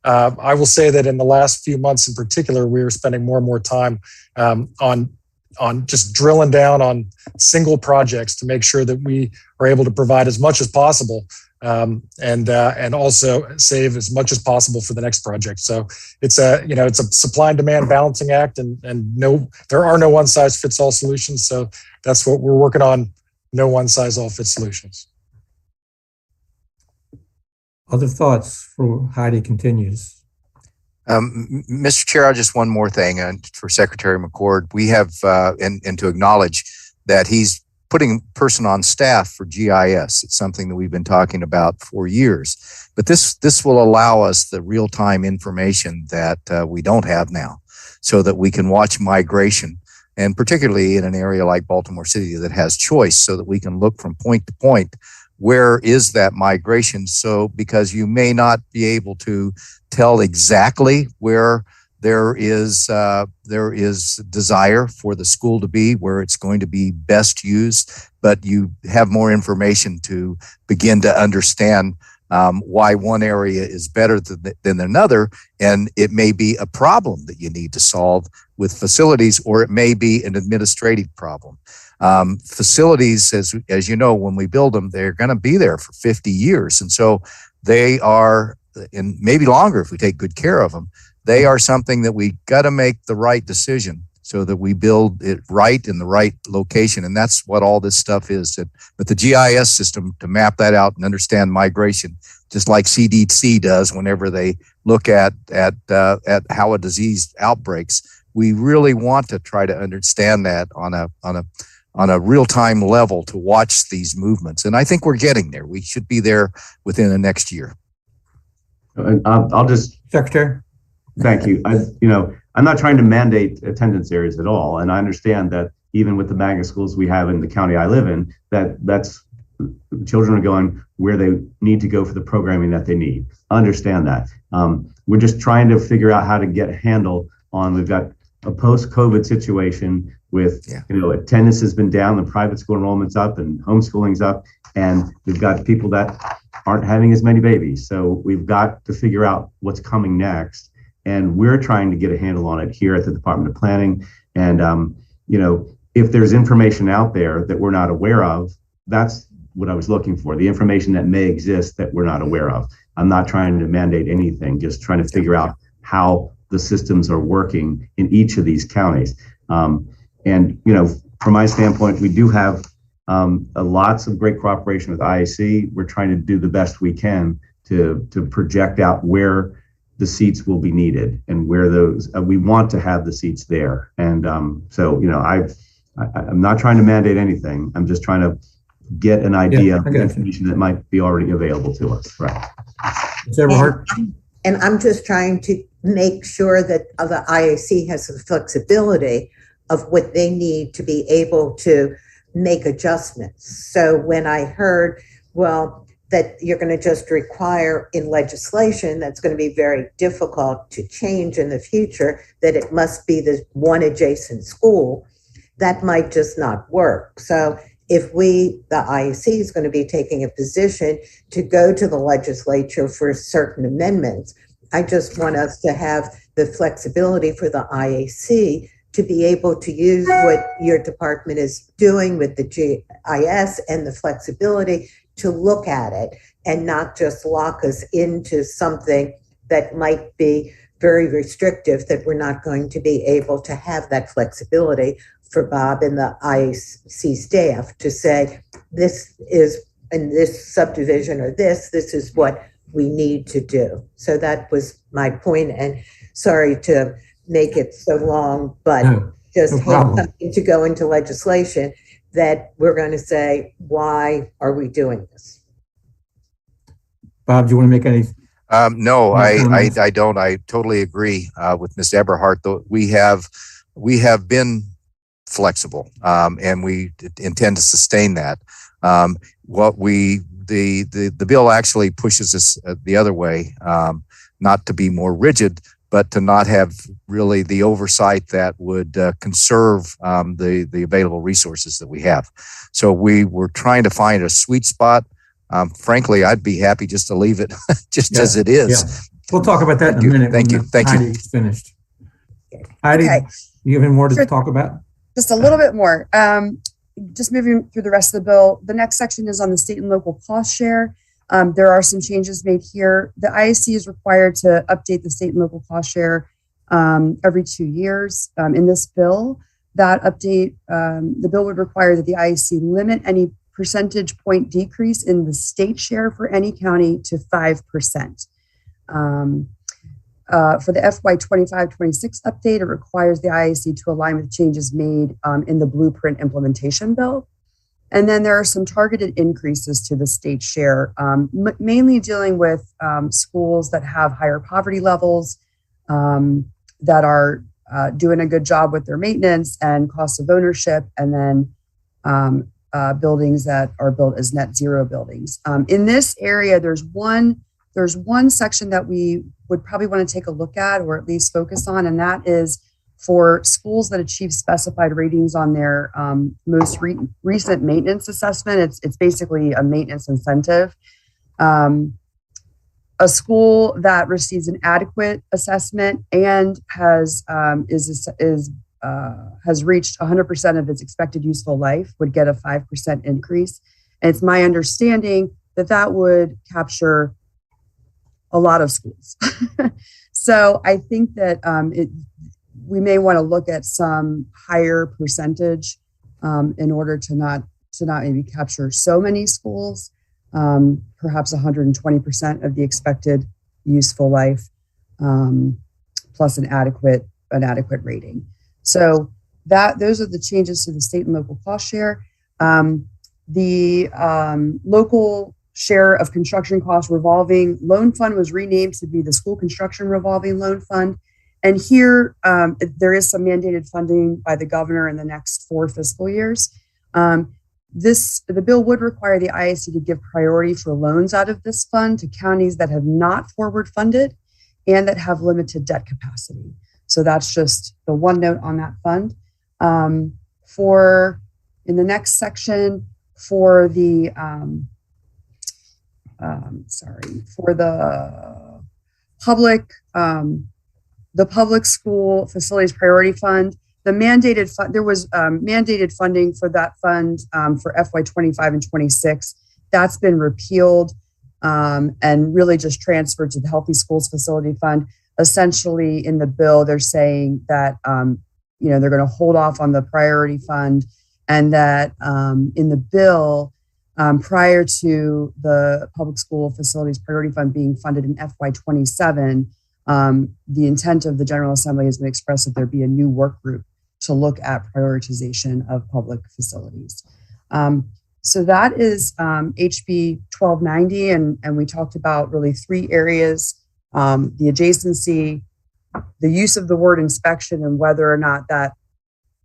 I will say that in the last few months in particular, we are spending more and more time on just drilling down on single projects to make sure that we are able to provide as much as possible and also save as much as possible for the next project. So it's a supply and demand balancing act, and no, there are no one size fits all solutions. So that's what we're working on. No one size all fits solutions. Other thoughts for Heidi continues. Mr. Chair, just one more thing for Secretary McCord. We have, and to acknowledge that he's putting a person on staff for GIS. It's something that we've been talking about for years, but this will allow us the real-time information that we don't have now, so that we can watch migration, and particularly in an area like Baltimore City that has choice, so that we can look from point to point, where is that migration? So, because you may not be able to tell exactly where there is desire for the school to be, where it's going to be best used, but you have more information to begin to understand why one area is better than another. And it may be a problem that you need to solve with facilities, or it may be an administrative problem. Facilities, as you know, when we build them, they're going to be there for 50 years. And so they are, and maybe longer if we take good care of them, they are something that we got to make the right decision so that we build it right in the right location. And that's what all this stuff is. But the GIS system, to map that out and understand migration, just like CDC does whenever they look at how a disease outbreaks, we really want to try to understand that on on a real-time level to watch these movements. And I think we're getting there. We should be there within the next year. I'll just Secretary. thank you. I'm not trying to mandate attendance areas at all, and I understand that even with the magnet schools we have in the county I live in, that's children are going where they need to go for the programming that they need. I understand that. We're just trying to figure out how to get a handle on. We've got a post-COVID situation with attendance has been down, the private school enrollment's up, and homeschooling's up, and we've got people that aren't having as many babies. So we've got to figure out what's coming next. And we're trying to get a handle on it here at the Department of Planning. And, if there's information out there that we're not aware of, that's what I was looking for, the information that may exist that we're not aware of. I'm not trying to mandate anything, just trying to figure out how the systems are working in each of these counties. From my standpoint, we do have lots of great cooperation with IAC. We're trying to do the best we can to project out where the seats will be needed and where those we want to have the seats there. And I'm not trying to mandate anything. I'm just trying to get an idea of the information that might be already available to us. Right. And I'm just trying to make sure that the IAC has the flexibility of what they need to be able to make adjustments. So when I heard, that you're going to just require in legislation that's going to be very difficult to change in the future, that it must be the one adjacent school, that might just not work. So if the IAC is going to be taking a position to go to the legislature for certain amendments, I just want us to have the flexibility for the IAC to be able to use what your department is doing with the GIS and the flexibility to look at it and not just lock us into something that might be very restrictive, that we're not going to be able to have that flexibility for Bob and the IAC staff to say, this is in this subdivision or this is what we need to do. So that was my point, and sorry to make it so long, but just have something to go into legislation that we're going to say, why are we doing this? Bob, do you want to make any? No, I don't. I totally agree with Ms. Eberhardt. Though we have been flexible, and we intend to sustain that. The bill actually pushes us the other way, not to be more rigid, but to not have really the oversight that would conserve the available resources that we have. So we were trying to find a sweet spot. Frankly, I'd be happy just to leave it as it is. Yeah. We'll talk about that in a minute. Thank you. Heidi's finished. Heidi, you have any more to talk about? Just a little bit more. Just moving through the rest of the bill. The next section is on the state and local cost share. There are some changes made here. The IAC is required to update the state and local cost share every 2 years. In this bill, that update, the bill would require that the IAC limit any percentage point decrease in the state share for any county to 5%. For the FY 25-26 update, it requires the IAC to align with changes made in the blueprint implementation bill. And then there are some targeted increases to the state share, mainly dealing with schools that have higher poverty levels, that are doing a good job with their maintenance and cost of ownership, and then buildings that are built as net zero buildings. In this area, there's one section that we would probably want to take a look at, or at least focus on, and that is for schools that achieve specified ratings on their most recent maintenance assessment. It's basically a maintenance incentive. A school that receives an adequate assessment and has reached 100% of its expected useful life would get a 5% increase. And it's my understanding that that would capture a lot of schools. So I think that we may want to look at some higher percentage in order to not maybe capture so many schools, perhaps 120% of the expected useful life, plus an adequate rating. So those are the changes to the state and local cost share. The local share of construction cost revolving loan fund was renamed to be the school construction revolving loan fund. And here, there is some mandated funding by the governor in the next 4 fiscal years. The bill would require the IAC to give priority for loans out of this fund to counties that have not forward funded and that have limited debt capacity. So that's just the one note on that fund. In the next section, for the public school facilities priority fund, the mandated fund, there was mandated funding for that fund for FY 25 and 26. That's been repealed and really just transferred to the Healthy Schools Facility Fund. Essentially, in the bill, they're saying that they're going to hold off on the priority fund, and that in the bill, prior to the Public School Facilities Priority Fund being funded in FY 27, the intent of the General Assembly has been expressed that there be a new work group to look at prioritization of public facilities. So that is HB 1290, and we talked about really 3 areas: the adjacency, the use of the word inspection, and whether or not that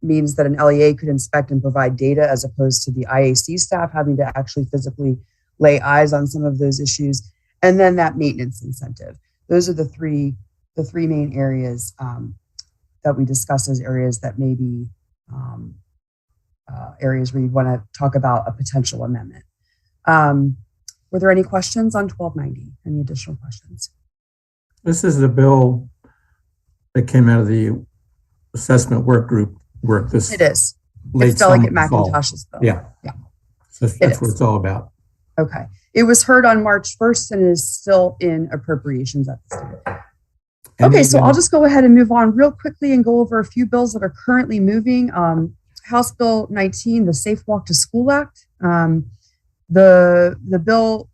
means that an LEA could inspect and provide data as opposed to the IAC staff having to actually physically lay eyes on some of those issues, and then that maintenance incentive. Those are the three main areas that we discussed as areas that may be areas where you'd want to talk about a potential amendment. Were there any questions on 1290? Any additional questions? This is the bill that came out of the assessment work group work. This It is. late It's Delegate summer, fall. McIntosh's bill. Yeah. Yeah. So that's what it's all about. Okay. It was heard on March 1st and is still in appropriations at this time. Okay, so I'll just go ahead and move on real quickly and go over a few bills that are currently moving. House Bill 19, the Safe Walk to School Act. The bill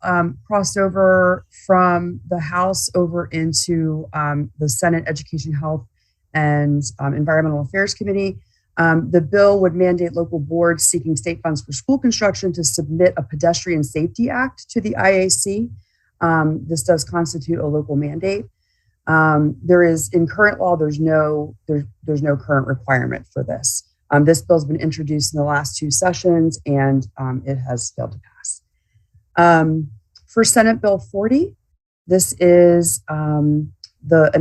crossed over from the House over into the Senate Education, Health, and Environmental Affairs Committee. The bill would mandate local boards seeking state funds for school construction to submit a pedestrian safety act to the IAC. This does constitute a local mandate. There is, in current law, there's no current requirement for this. This bill has been introduced in the last 2 sessions, and it has failed to pass. For Senate Bill 40, this is an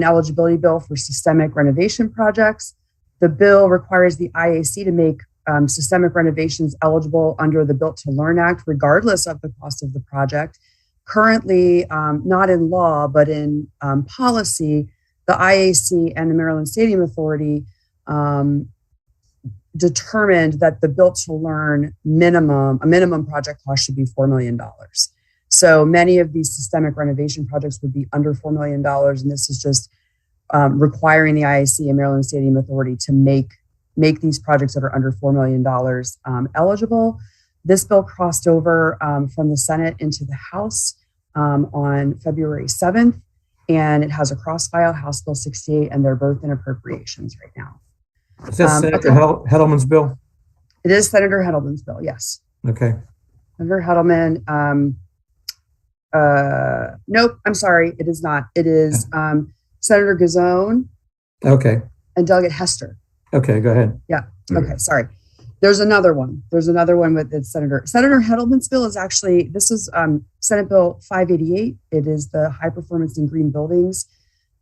eligibility bill for systemic renovation projects. The bill requires the IAC to make systemic renovations eligible under the Built to Learn Act, regardless of the cost of the project. Currently, not in law, but in policy, the IAC and the Maryland Stadium Authority determined that the Built to Learn minimum project cost should be $4 million. So many of these systemic renovation projects would be under $4 million, and this is just requiring the IAC and Maryland Stadium Authority to make these projects that are under $4 million eligible. This bill crossed over from the Senate into the House on February 7th, and it has a cross-file, House Bill 68, and they're both in appropriations right now. Is that Senator Hedelman's bill? It is Senator Hedelman's bill, yes. Okay. Senator Hedelman, nope, I'm sorry, it is not. It is Senator Gazone. Okay. And Delegate Hester. Okay, go ahead. Yeah, okay, sorry. There's another one. With the Senator Hedelman's bill is actually, this is Senate Bill 588. It is the High Performance in Green Buildings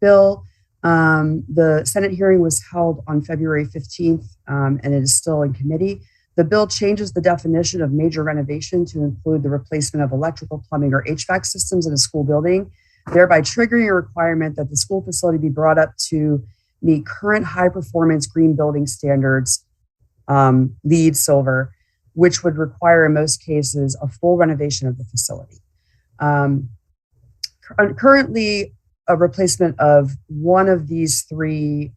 bill. The Senate hearing was held on February 15th, and it is still in committee. The bill changes the definition of major renovation to include the replacement of electrical, plumbing, or HVAC systems in a school building, thereby triggering a requirement that the school facility be brought up to meet current high-performance green building standards, LEED Silver, which would require in most cases a full renovation of the facility. Currently, a replacement of one of these 3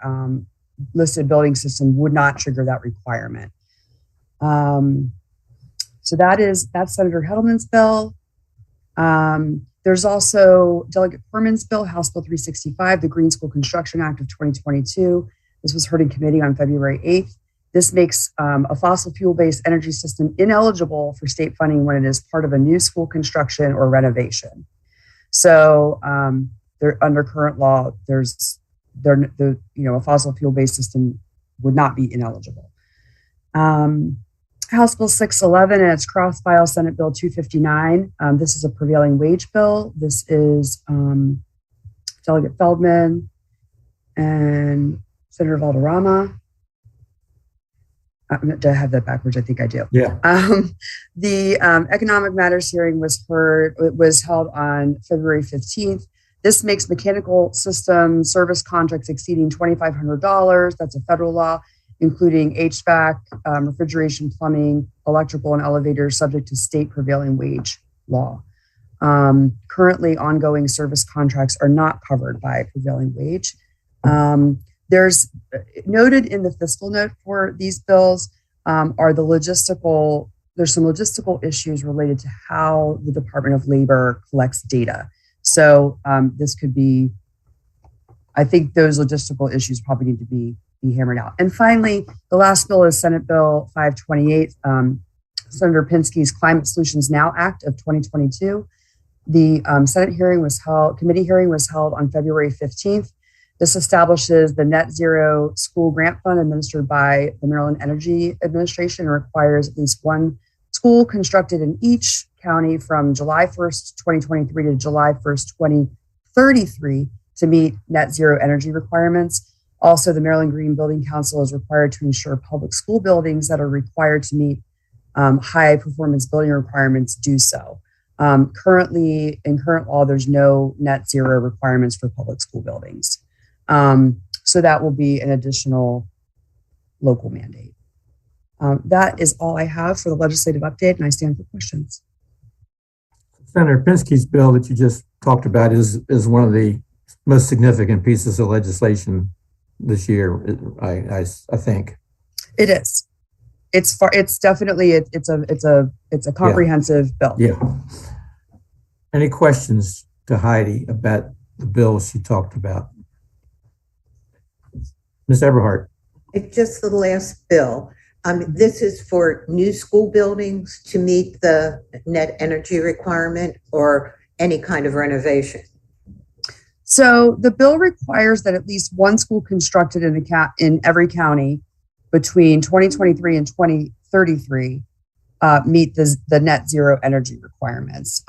listed building systems would not trigger that requirement. So that's Senator Hedelman's bill. There's also Delegate Furman's bill, House Bill 365, the Green School Construction Act of 2022. This was heard in committee on February 8th, This makes a fossil fuel-based energy system ineligible for state funding when it is part of a new school construction or renovation. So under current law, a fossil fuel-based system would not be ineligible. House Bill 611 and its cross-file Senate Bill 259. This is a prevailing wage bill. This is Delegate Feldman and Senator Valderrama. Do I have that backwards? I think I do. Yeah. The Economic Matters hearing was held on February 15th. This makes mechanical system service contracts exceeding $2,500. That's a federal law, including HVAC, refrigeration, plumbing, electrical, and elevators subject to state prevailing wage law. Currently, ongoing service contracts are not covered by prevailing wage. There's noted in the fiscal note for these bills there's some logistical issues related to how the Department of Labor collects data. So this could be, I think those logistical issues probably need to be hammered out. And finally, the last bill is Senate Bill 528, Senator Pinsky's Climate Solutions Now Act of 2022. The committee hearing was held on February 15th. This establishes the Net Zero School Grant Fund administered by the Maryland Energy Administration and requires at least one school constructed in each county from July 1st, 2023 to July 1st, 2033 to meet net zero energy requirements. Also, the Maryland Green Building Council is required to ensure public school buildings that are required to meet high performance building requirements do so. Currently, in current law, there's no net zero requirements for public school buildings. So that will be an additional local mandate. That is all I have for the legislative update, and I stand for questions. Senator Pinsky's bill that you just talked about is one of the most significant pieces of legislation this year. I think it is. It's definitely it's a comprehensive bill. Yeah. Any questions to Heidi about the bill she talked about? Ms. Eberhardt. Just the last bill. This is for new school buildings to meet the net energy requirement or any kind of renovation. So the bill requires that at least one school constructed in every county between 2023 and 2033 meet the net zero energy requirements.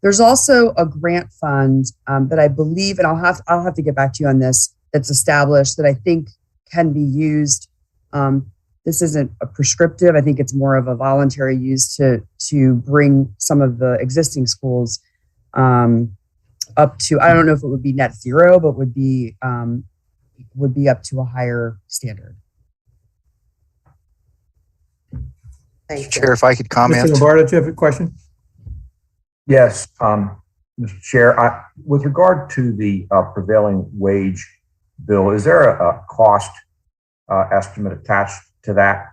There's also a grant fund that I believe, and I'll have to get back to you on this, that's established that I think can be used. This isn't a prescriptive. I think it's more of a voluntary use to bring some of the existing schools up to, I don't know if it would be net zero, but would be up to a higher standard. Thank you. Chair, if I could comment. Mr. Lombardo, do you have a question? Yes, Mr. Chair, with regard to the prevailing wage bill, is there a cost estimate attached to that?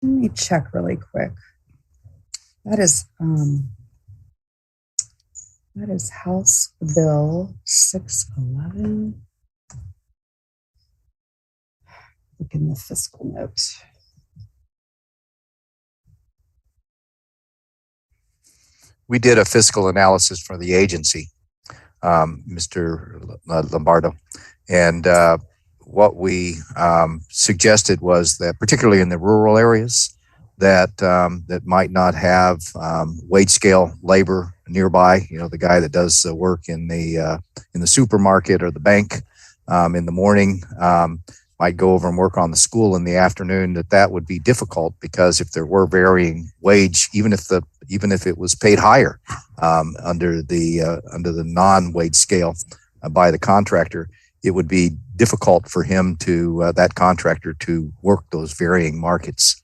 Let me check really quick. That is House Bill 611. Look in the fiscal note. We did a fiscal analysis for the agency, Mr. Lombardo, and what we suggested was that, particularly in the rural areas, that might not have wage scale labor nearby. You know, the guy that does the work in the supermarket or the bank in the morning might go over and work on the school in the afternoon. That would be difficult, because if there were varying wage, even if it was paid higher under the non-wage scale by the contractor, it would be difficult for him that contractor to work those varying markets.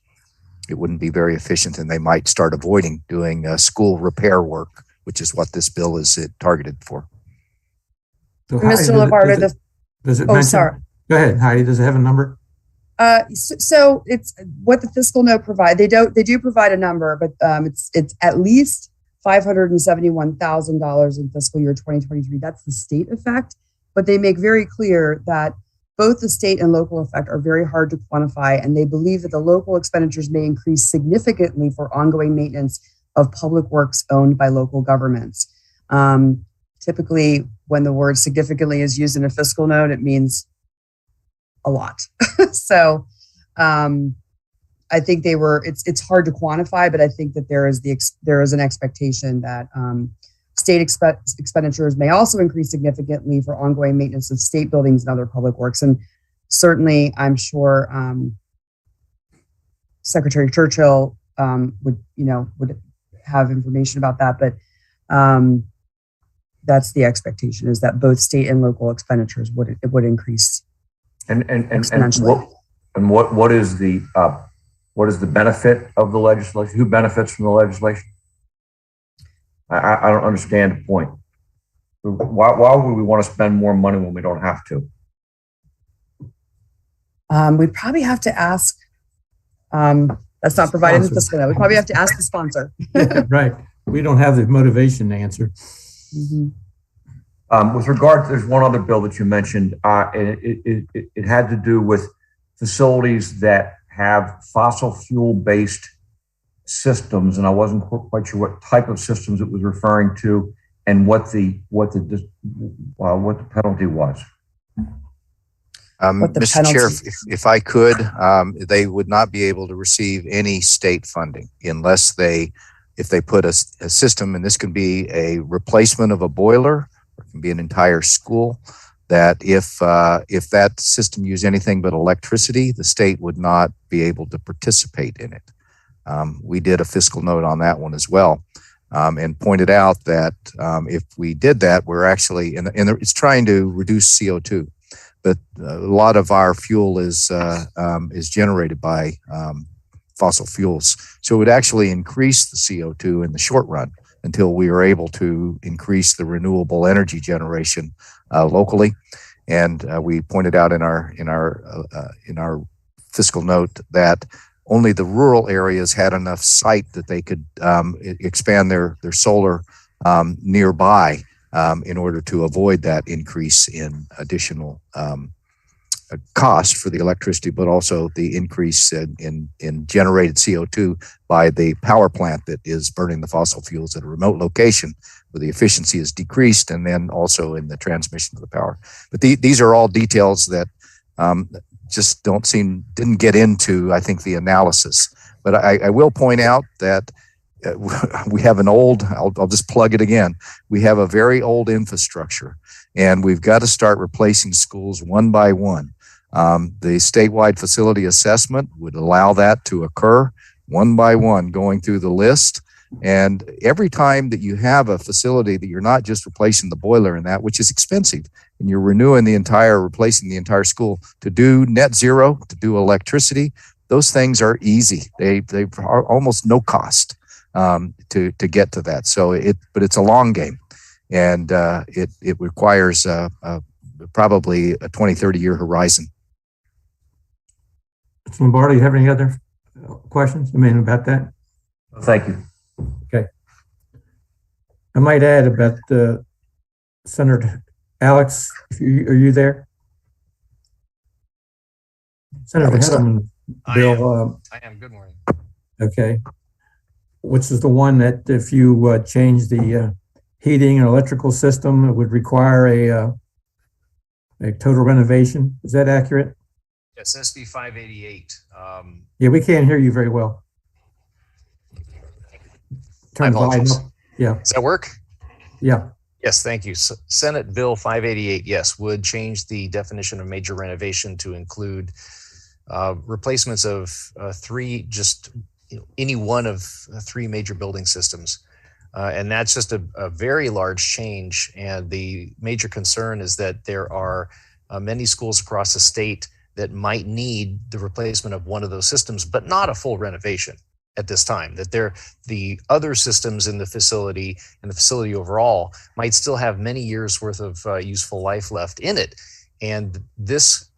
It wouldn't be very efficient, and they might start avoiding doing school repair work, which is what this bill is targeted for. So Mr. Lombardo, sorry. Go ahead, Heidi. Does it have a number? So it's what the fiscal note provide. They do provide a number, but it's at least $571,000 in fiscal year 2023. That's the state effect, but they make very clear that both the state and local effect are very hard to quantify, and they believe that the local expenditures may increase significantly for ongoing maintenance of public works owned by local governments. Typically, when the word significantly is used in a fiscal note, it means a lot. So I think it's hard to quantify, but I think that there is an expectation that state expenditures may also increase significantly for ongoing maintenance of state buildings and other public works. And certainly, I'm sure Secretary Churchill would have information about that. But that's the expectation, is that both state and local expenditures would increase. And what is the benefit of the legislation? Who benefits from the legislation? I don't understand the point. Why would we want to spend more money when we don't have to? We'd probably have to ask. That's not provided in the fiscal note. We probably have to ask the sponsor. Right. We don't have the motivation to answer. Mm-hmm. With regard, there's one other bill that you mentioned. It had to do with facilities that have fossil fuel based systems, and I wasn't quite sure what type of systems it was referring to, and what the penalty was. Mr. Chair, if I could, they would not be able to receive any state funding unless if they put a system, and this can be a replacement of a boiler, or it can be an entire school, that if that system used anything but electricity, the state would not be able to participate in it. We did a fiscal note on that one as well, and pointed out that if we did that, we're actually, and it's trying to reduce CO2, but a lot of our fuel is generated by fossil fuels. So it would actually increase the CO2 in the short run until we are able to increase the renewable energy generation locally. And we pointed out in our fiscal note that only the rural areas had enough site that they could expand their solar nearby in order to avoid that increase in additional cost for the electricity, but also the increase in generated CO2 by the power plant that is burning the fossil fuels at a remote location, where the efficiency is decreased, and then also in the transmission of the power. But these are all details that just didn't get into, I think, the analysis. But I will point out that we have an old, I'll just plug it again. We have a very old infrastructure, and we've got to start replacing schools one by one. The statewide facility assessment would allow that to occur one by one, going through the list. And every time that you have a facility that you're not just replacing the boiler and that, which is expensive, and you're replacing the entire school, to do net zero, to do electricity, those things are easy. They are almost no cost to get to that. So but it's a long game, and it requires probably a 20, 30 year horizon. Mr. Lombardo, you have any other questions? About that? Thank you. Okay. I might add about Senator Alex, are you there? Senator Hettleman bill. I am. Good morning. Okay. Which is the one that if you change the heating and electrical system, it would require a total renovation. Is that accurate? Yes, SB 588. Yeah, we can't hear you very well. Turn the volume up. Yeah. Does that work? Yeah. Yes, thank you. So Senate Bill 588, yes, would change the definition of major renovation to include replacements of any one of three major building systems. And that's just a very large change. And the major concern is that there are many schools across the state that might need the replacement of one of those systems, but not a full renovation at this time, that the other systems in the facility and the facility overall might still have many years worth of useful life left in it. And this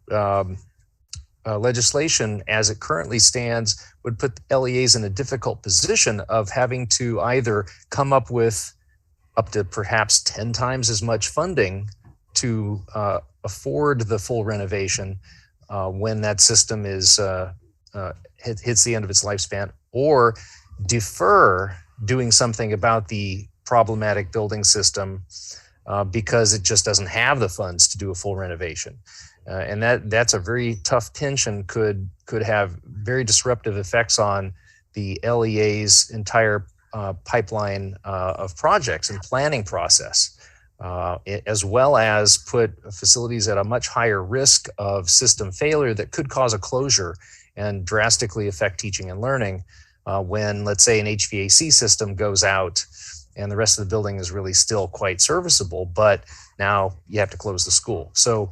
legislation, as it currently stands, would put LEAs in a difficult position of having to either come up with up to perhaps 10 times as much funding to afford the full renovation when that system is hits the end of its lifespan, or defer doing something about the problematic building system because it just doesn't have the funds to do a full renovation. And that's a very tough tension, could have very disruptive effects on the LEA's entire pipeline of projects and planning process, as well as put facilities at a much higher risk of system failure that could cause a closure and drastically affect teaching and learning when, let's say, an HVAC system goes out and the rest of the building is really still quite serviceable, but now you have to close the school. So,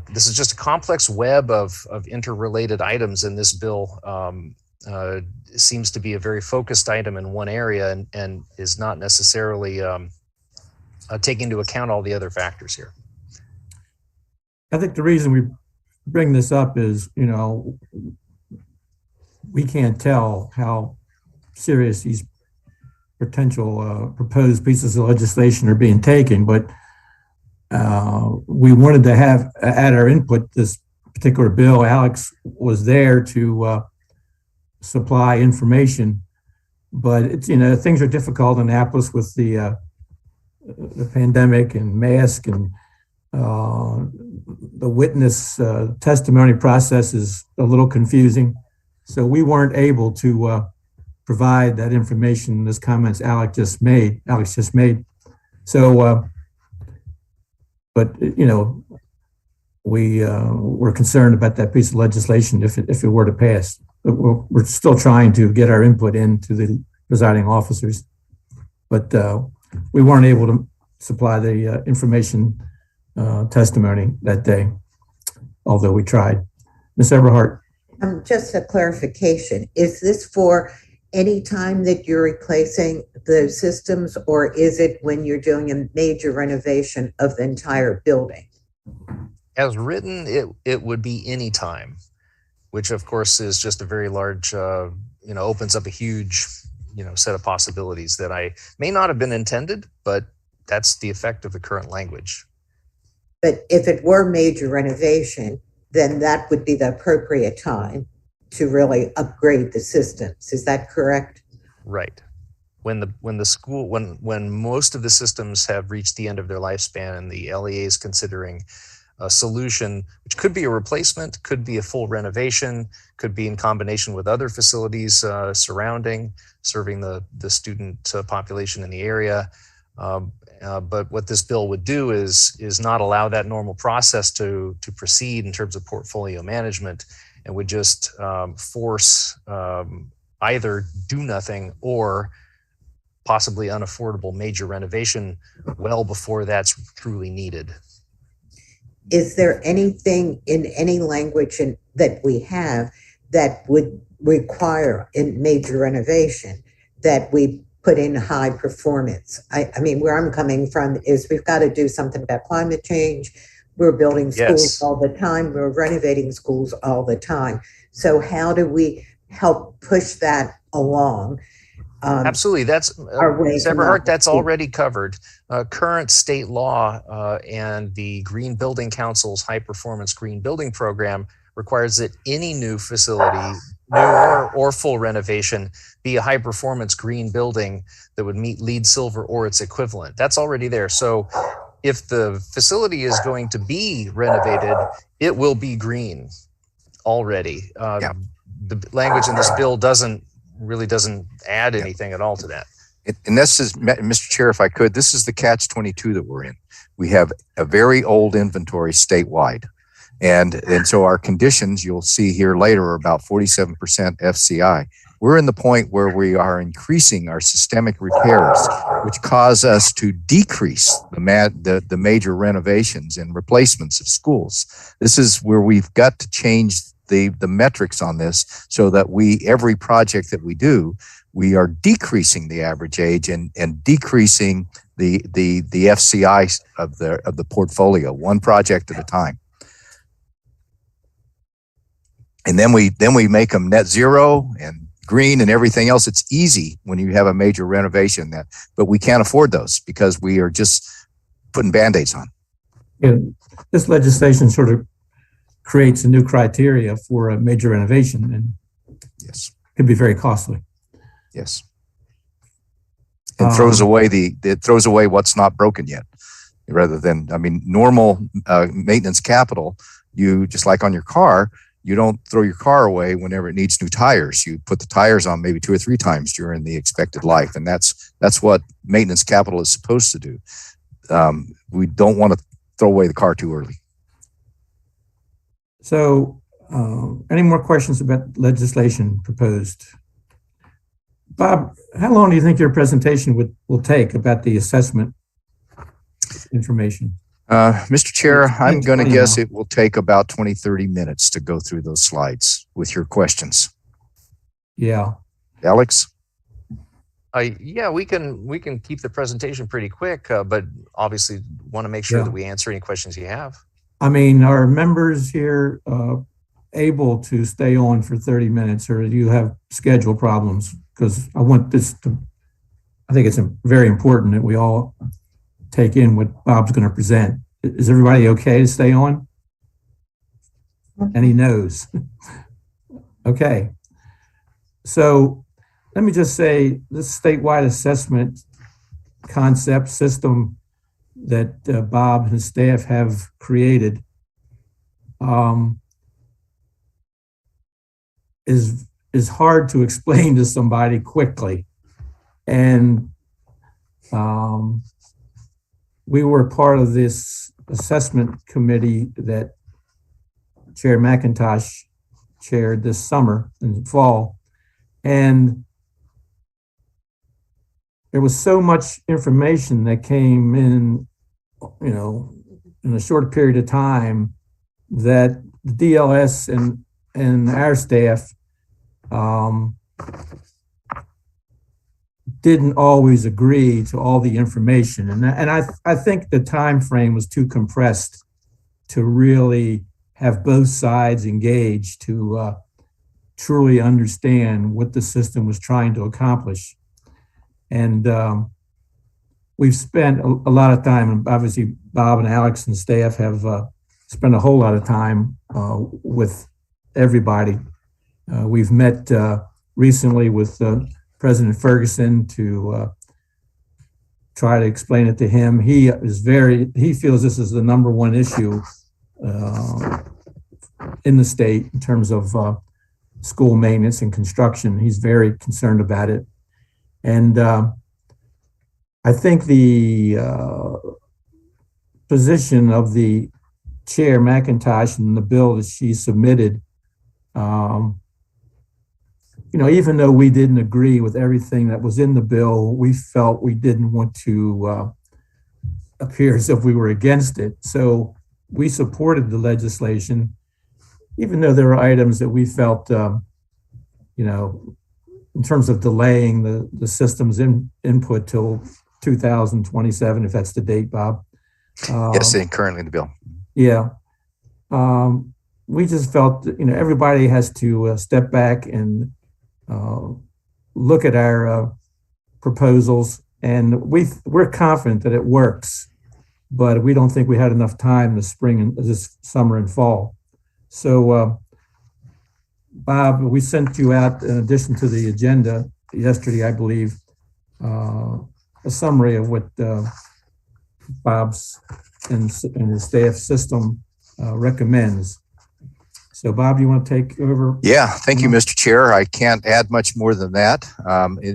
this is just a complex web of interrelated items, and this bill seems to be a very focused item in one area and is not necessarily taking into account all the other factors here. I think the reason we bring this up is, we can't tell how serious these potential proposed pieces of legislation are being taken, but we wanted to have add our input. This particular bill, Alex was there to supply information, but it's, things are difficult in Annapolis with the pandemic and mask, and the witness testimony process is a little confusing. So we weren't able to provide that information, those comments Alex just made. So, but we're concerned about that piece of legislation if it were to pass. But we're still trying to get our input into the presiding officers, but we weren't able to supply the information testimony that day, although we tried. Ms. Eberhardt. Just a clarification, is this for any time that you're replacing the systems, or is it when you're doing a major renovation of the entire building? As written, it would be any time, which of course is just a very large, opens up a huge, set of possibilities that may not have been intended, but that's the effect of the current language. But if it were major renovation, then that would be the appropriate time to really upgrade the systems. Is that correct? Right. When most of the systems have reached the end of their lifespan and the LEA is considering a solution, which could be a replacement, could be a full renovation, could be in combination with other facilities serving the student population in the area. But what this bill would do is not allow that normal process to proceed in terms of portfolio management, and would just force either do nothing or possibly unaffordable major renovation well before that's truly needed. Is there anything in any language that we have that would require in major renovation that we put in high performance? I mean, where I'm coming from is we've got to do something about climate change. We're building schools all the time. We're renovating schools all the time. So how do we help push that along? Absolutely. That's Eberhardt, that's already covered. Current state law and the Green Building Council's High Performance Green Building Program requires that any new facility, new or full renovation, be a high performance green building that would meet LEED Silver or its equivalent. That's already there. So if the facility is going to be renovated, it will be green already. The language in this bill doesn't add anything at all to that. And this is, Mr. Chair, if I could, this is the catch-22 that we're in. We have a very old inventory statewide. And so our conditions, you'll see here later, are about 47% FCI. We're in the point where we are increasing our systemic repairs, which cause us to decrease the major renovations and replacements of schools. This is where we've got to change the metrics on this, so that every project that we do, we are decreasing the average age and decreasing the FCI of the portfolio, one project at a time. And then we make them net zero and green and everything else. It's easy when you have a major renovation, but we can't afford those because we are just putting Band-Aids on. This legislation sort of creates a new criteria for a major renovation, and Yes. could be very costly. Yes. And throws away it throws away what's not broken yet, rather than, I mean, normal maintenance capital, you just like on your car, you don't throw your car away whenever it needs new tires. You put the tires on maybe 2 or 3 times during the expected life. And that's what maintenance capital is supposed to do. We don't want to throw away the car too early. So, any more questions about legislation proposed? Bob, how long do you think your presentation will take about the assessment information? Mr. Chair, I'm going to 20 guess now. it will take about 20, 30 minutes to go through those slides with your questions. Yeah. Alex? Yeah, we can keep the presentation pretty quick, but obviously want to make sure Yeah. that we answer any questions you have. I mean, are members here able to stay on for 30 minutes, or do you have schedule problems? Because I think it's very important that we all take in what Bob's going to present. Is everybody okay to stay on? And he knows. Okay. So let me just say this statewide assessment concept system that Bob and his staff have created is hard to explain to somebody quickly. And we were part of this assessment committee that Chair McIntosh chaired this summer and fall. And there was so much information that came in, in a short period of time that the DLS and our staff didn't always agree to all the information. And I think the time frame was too compressed to really have both sides engaged to truly understand what the system was trying to accomplish. And we've spent a lot of time, and obviously Bob and Alex and staff have spent a whole lot of time with everybody. We've met recently with President Ferguson to try to explain it to him. He feels this is the number one issue in the state in terms of school maintenance and construction. He's very concerned about it. And I think the position of the Chair McIntosh and the bill that she submitted, even though we didn't agree with everything that was in the bill, we felt we didn't want to appear as if we were against it. So we supported the legislation, even though there were items that we felt, in terms of delaying the system's input till 2027, if that's the date, Bob. Yes, currently in the bill. Yeah. We just felt that, everybody has to step back and look at our proposals, and we're confident that it works, but we don't think we had enough time this spring and this summer and fall. So, Bob, we sent you out, in addition to the agenda yesterday, I believe, a summary of what Bob's and his staff system recommends. So, Bob, you want to take over? Yeah, thank you, Mr. Chair. I can't add much more than that.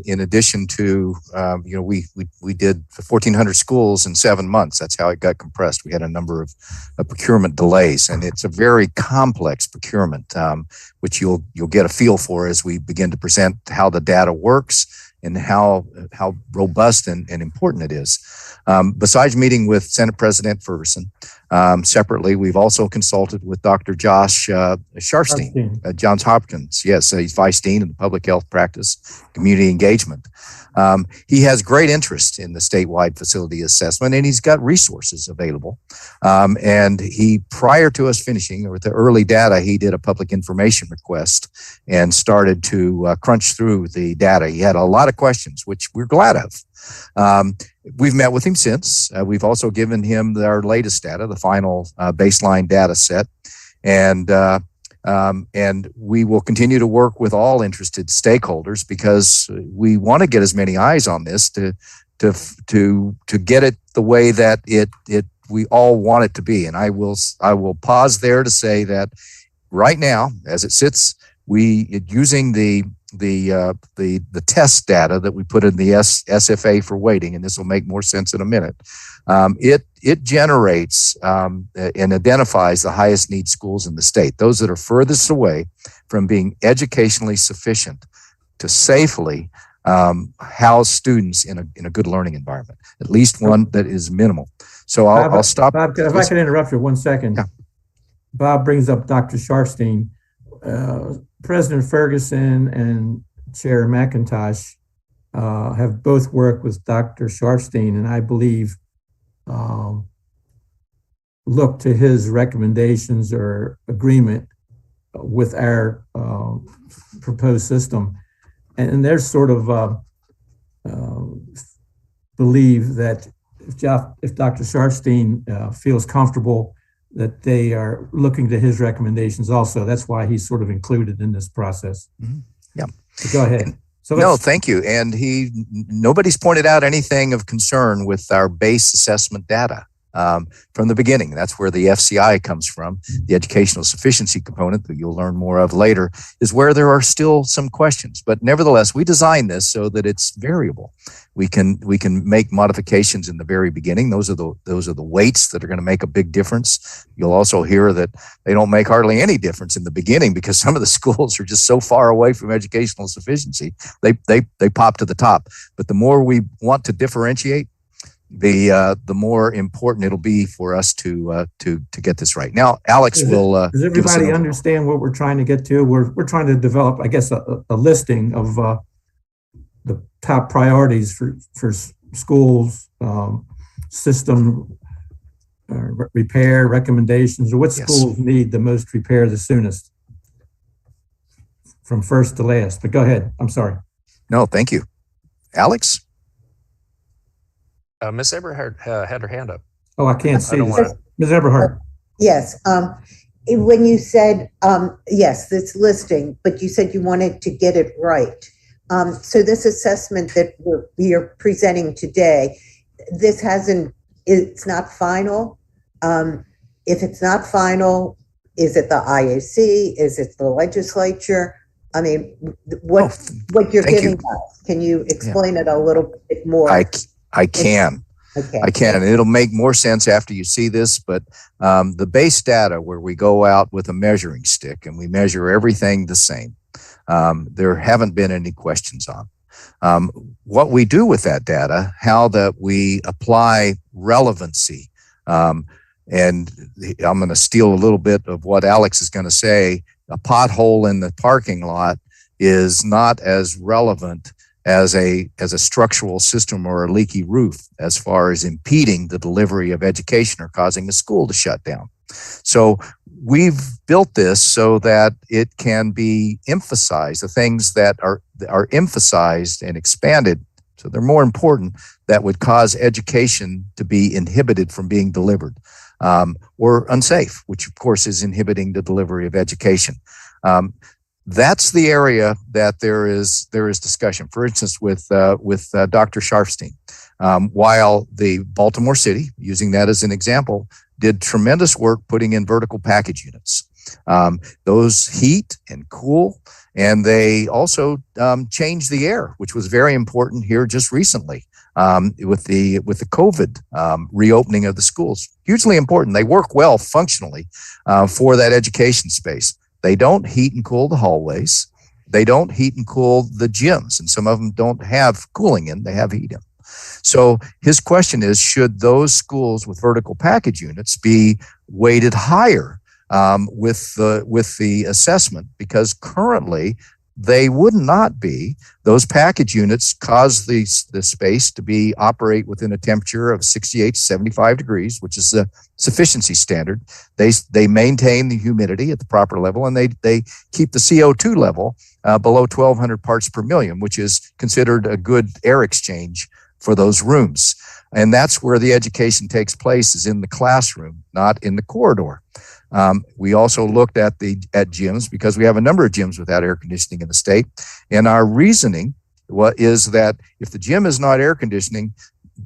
In addition to, we did 1,400 schools in 7 months. That's how it got compressed. We had a number of procurement delays, and it's a very complex procurement, which you'll get a feel for as we begin to present how the data works and how robust and important it is. Besides meeting with Senate President Ferguson, separately, we've also consulted with Dr. Josh Sharfstein at Johns Hopkins. Yes, he's Vice Dean in the Public Health Practice, Community Engagement. He has great interest in the statewide facility assessment, and he's got resources available. And prior to us finishing with the early data, he did a public information request and started to crunch through the data. He had a lot of questions, which we're glad of. We've met with him since. We've also given him our latest data, the final baseline data set, and we will continue to work with all interested stakeholders because we want to get as many eyes on this to get it the way that we all want it to be. And I will pause there to say that right now, as it sits, using the test data that we put in the SFA for weighting, and this will make more sense in a minute. It generates and identifies the highest need schools in the state, those that are furthest away from being educationally sufficient to safely house students in a good learning environment, at least one that is minimal. So I'll stop. Bob, if I could interrupt you 1 second. Yeah. Bob brings up Dr. Sharfstein. President Ferguson and Chair McIntosh have both worked with Dr. Sharfstein, and I believe look to his recommendations or agreement with our proposed system. And they're sort of believe that if Dr. Sharfstein feels comfortable that they are looking to his recommendations also. That's why he's sort of included in this process. Mm-hmm. Yeah. So go ahead. No, thank you. And nobody's pointed out anything of concern with our base assessment data from the beginning. That's where the FCI comes from. The educational sufficiency component that you'll learn more of later is where there are still some questions. But nevertheless, we designed this so that it's variable. We can make modifications in the very beginning. Those are the weights that are going to make a big difference. You'll also hear that they don't make hardly any difference in the beginning because some of the schools are just so far away from educational sufficiency. They pop to the top. But the more we want to differentiate, the more important it'll be for us to get this right. Now, Alex will. Does everybody understand what we're trying to get to? We're trying to develop, I guess, a listing of the top priorities for schools, system repair recommendations, or what schools need the most repair the soonest, from first to last. But go ahead. I'm sorry. No, thank you, Alex. Ms. Eberhardt had her hand up. Oh, I can't see this. Ms. Eberhardt. Yes. When you said, yes, this listing, but you said you wanted to get it right. So this assessment that we are presenting today, it's not final. If it's not final, is it the IAC? Is it the legislature? I mean, what you're giving us, can you explain it a little bit more? I can. Okay. I can, and it'll make more sense after you see this, but the base data where we go out with a measuring stick and we measure everything the same, there haven't been any questions on. What we do with that data, how that we apply relevancy, and I'm going to steal a little bit of what Alex is going to say, a pothole in the parking lot is not as relevant as a structural system or a leaky roof as far as impeding the delivery of education or causing a school to shut down. So we've built this so that it can be emphasized, the things that are emphasized and expanded, so they're more important, that would cause education to be inhibited from being delivered, or unsafe, which of course is inhibiting the delivery of education. That's the area that there is discussion. For instance, with Dr. Sharfstein, while the Baltimore City, using that as an example, did tremendous work putting in vertical package units. Those heat and cool, and they also changed the air, which was very important here just recently with the COVID reopening of the schools. Hugely important. They work well functionally for that education space. They don't heat and cool the hallways. They don't heat and cool the gyms, and some of them don't have cooling in, they have heat in. So his question is, should those schools with vertical package units be weighted higher with the assessment? Because currently they would not be. Those package units cause the space to operate within a temperature of 68 to 75 degrees, which is the sufficiency standard. They maintain the humidity at the proper level, and they keep the CO2 level below 1,200 parts per million, which is considered a good air exchange for those rooms. And that's where the education takes place, is in the classroom, not in the corridor. We also looked at gyms, because we have a number of gyms without air conditioning in the state. And our reasoning is that if the gym is not air conditioning,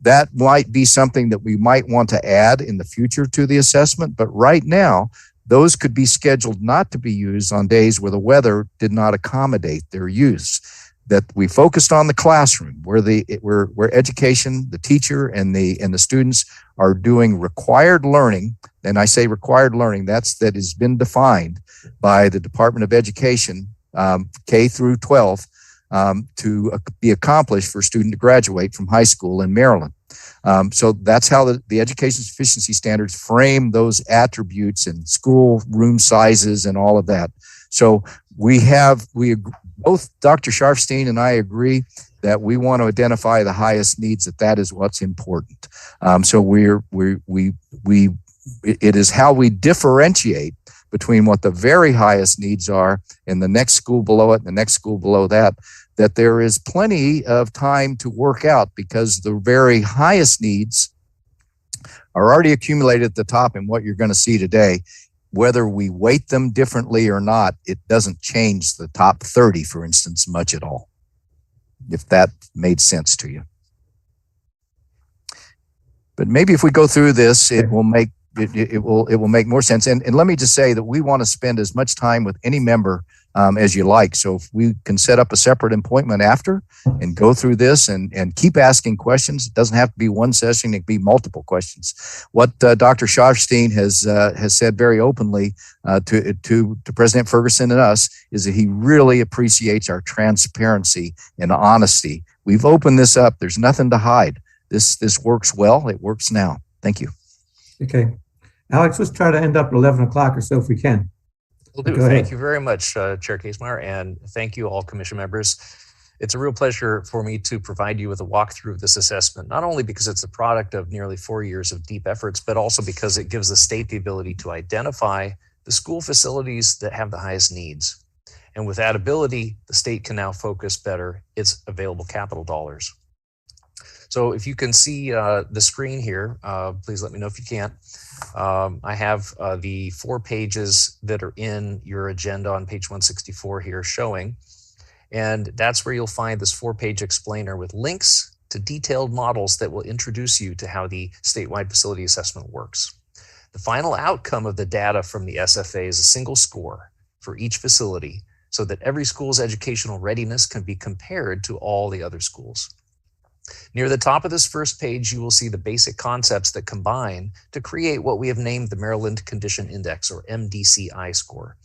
that might be something that we might want to add in the future to the assessment. But right now, those could be scheduled not to be used on days where the weather did not accommodate their use. That we focused on the classroom, where education, the teacher and the students are doing required learning. And I say required learning, that has been defined by the Department of Education, K through 12, to be accomplished for a student to graduate from high school in Maryland. So that's how the education sufficiency standards frame those attributes and school room sizes and all of that. So both Dr. Sharfstein and I agree that we want to identify the highest needs, that is what's important. So it is how we differentiate between what the very highest needs are and the next school below it and the next school below that there is plenty of time to work out, because the very highest needs are already accumulated at the top in what you're going to see today. Whether we weight them differently or not, it doesn't change the top 30, for instance, much at all, if that made sense to you. But maybe if we go through this, it will make more sense. And let me just say that we want to spend as much time with any member as you like. So if we can set up a separate appointment after and go through this and keep asking questions, it doesn't have to be one session, it can be multiple questions. What Dr. Sharfstein has said very openly to President Ferguson and us is that he really appreciates our transparency and honesty. We've opened this up. There's nothing to hide. This works well. It works now. Thank you. Okay. Alex, let's try to end up at 11 o'clock or so if we can. Will do. Thank you very much, Chair Kaesmeyer, and thank you all commission members. It's a real pleasure for me to provide you with a walkthrough of this assessment, not only because it's a product of nearly 4 years of deep efforts, but also because it gives the state the ability to identify the school facilities that have the highest needs. And with that ability, the state can now focus better its available capital dollars. So if you can see the screen here, please let me know if you can't. I have the 4 pages that are in your agenda on page 164 here showing, and that's where you'll find this 4-page explainer with links to detailed models that will introduce you to how the statewide facility assessment works. The final outcome of the data from the SFA is a single score for each facility, so that every school's educational readiness can be compared to all the other schools. Near the top of this first page, you will see the basic concepts that combine to create what we have named the Maryland Condition Index, or MDCI score.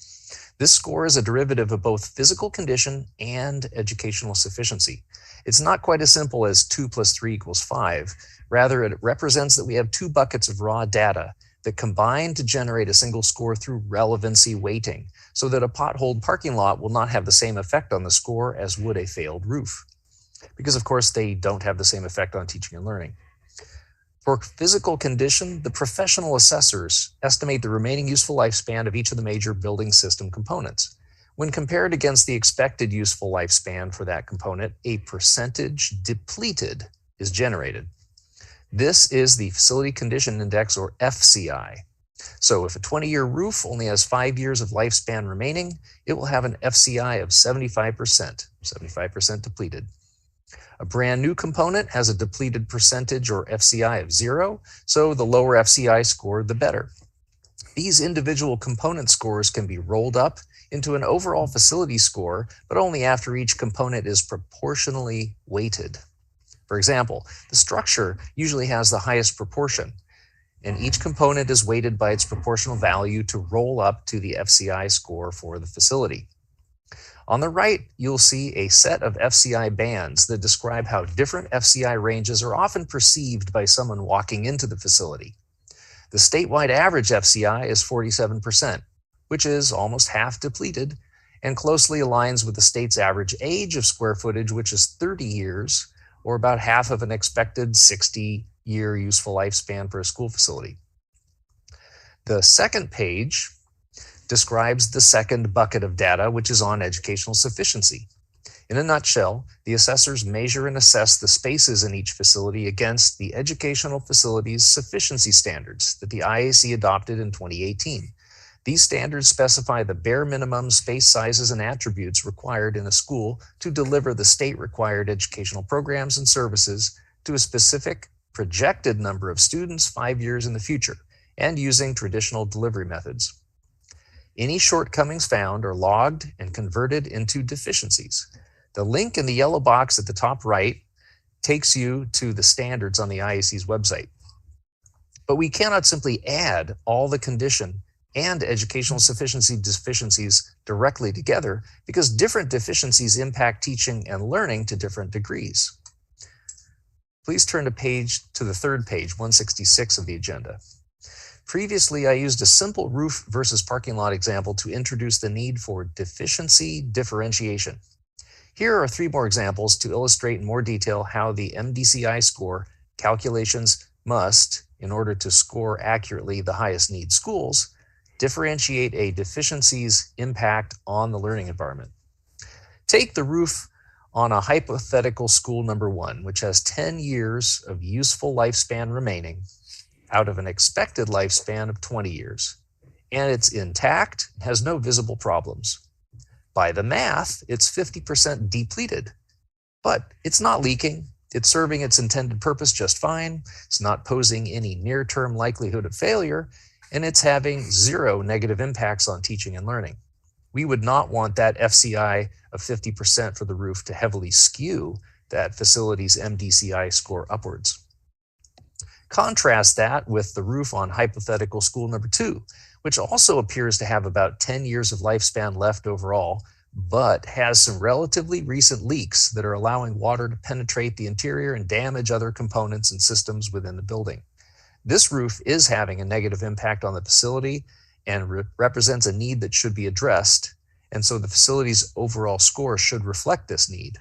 This score is a derivative of both physical condition and educational sufficiency. It's not quite as simple as 2 + 3 = 5. Rather, it represents that we have 2 buckets of raw data that combine to generate a single score through relevancy weighting, so that a potholed parking lot will not have the same effect on the score as would a failed roof, because of course they don't have the same effect on teaching and learning. For physical condition, the professional assessors estimate the remaining useful lifespan of each of the major building system components. When compared against the expected useful lifespan for that component, a percentage depleted is generated. This is the Facility Condition Index, or FCI. So if a 20-year roof only has 5 years of lifespan remaining, it will have an FCI of 75% depleted. A brand new component has a depleted percentage, or FCI, of 0, so the lower FCI score, the better. These individual component scores can be rolled up into an overall facility score, but only after each component is proportionally weighted. For example, the structure usually has the highest proportion, and each component is weighted by its proportional value to roll up to the FCI score for the facility. On the right, you'll see a set of FCI bands that describe how different FCI ranges are often perceived by someone walking into the facility. The statewide average FCI is 47%, which is almost half depleted and closely aligns with the state's average age of square footage, which is 30 years, or about half of an expected 60-year useful lifespan for a school facility. The second page describes the second bucket of data, which is on educational sufficiency. In a nutshell, the assessors measure and assess the spaces in each facility against the Educational Facilities Sufficiency Standards that the IAC adopted in 2018. These standards specify the bare minimum space sizes and attributes required in a school to deliver the state-required educational programs and services to a specific projected number of students 5 years in the future, and using traditional delivery methods. Any shortcomings found are logged and converted into deficiencies. The link in the yellow box at the top right takes you to the standards on the IAC's website. But we cannot simply add all the condition and educational sufficiency deficiencies directly together because different deficiencies impact teaching and learning to different degrees. Please turn to the third page, 166 of the agenda. Previously, I used a simple roof versus parking lot example to introduce the need for deficiency differentiation. Here are 3 more examples to illustrate in more detail how the MDCI score calculations must, in order to score accurately the highest need schools, differentiate a deficiency's impact on the learning environment. Take the roof on a hypothetical school number 1, which has 10 years of useful lifespan remaining out of an expected lifespan of 20 years, and it's intact, has no visible problems. By the math, it's 50% depleted, but it's not leaking. It's serving its intended purpose just fine. It's not posing any near-term likelihood of failure, and it's having 0 negative impacts on teaching and learning. We would not want that FCI of 50% for the roof to heavily skew that facility's MDCI score upwards. Contrast that with the roof on hypothetical school number 2, which also appears to have about 10 years of lifespan left overall, but has some relatively recent leaks that are allowing water to penetrate the interior and damage other components and systems within the building. This roof is having a negative impact on the facility and represents a need that should be addressed, and so the facility's overall score should reflect this need.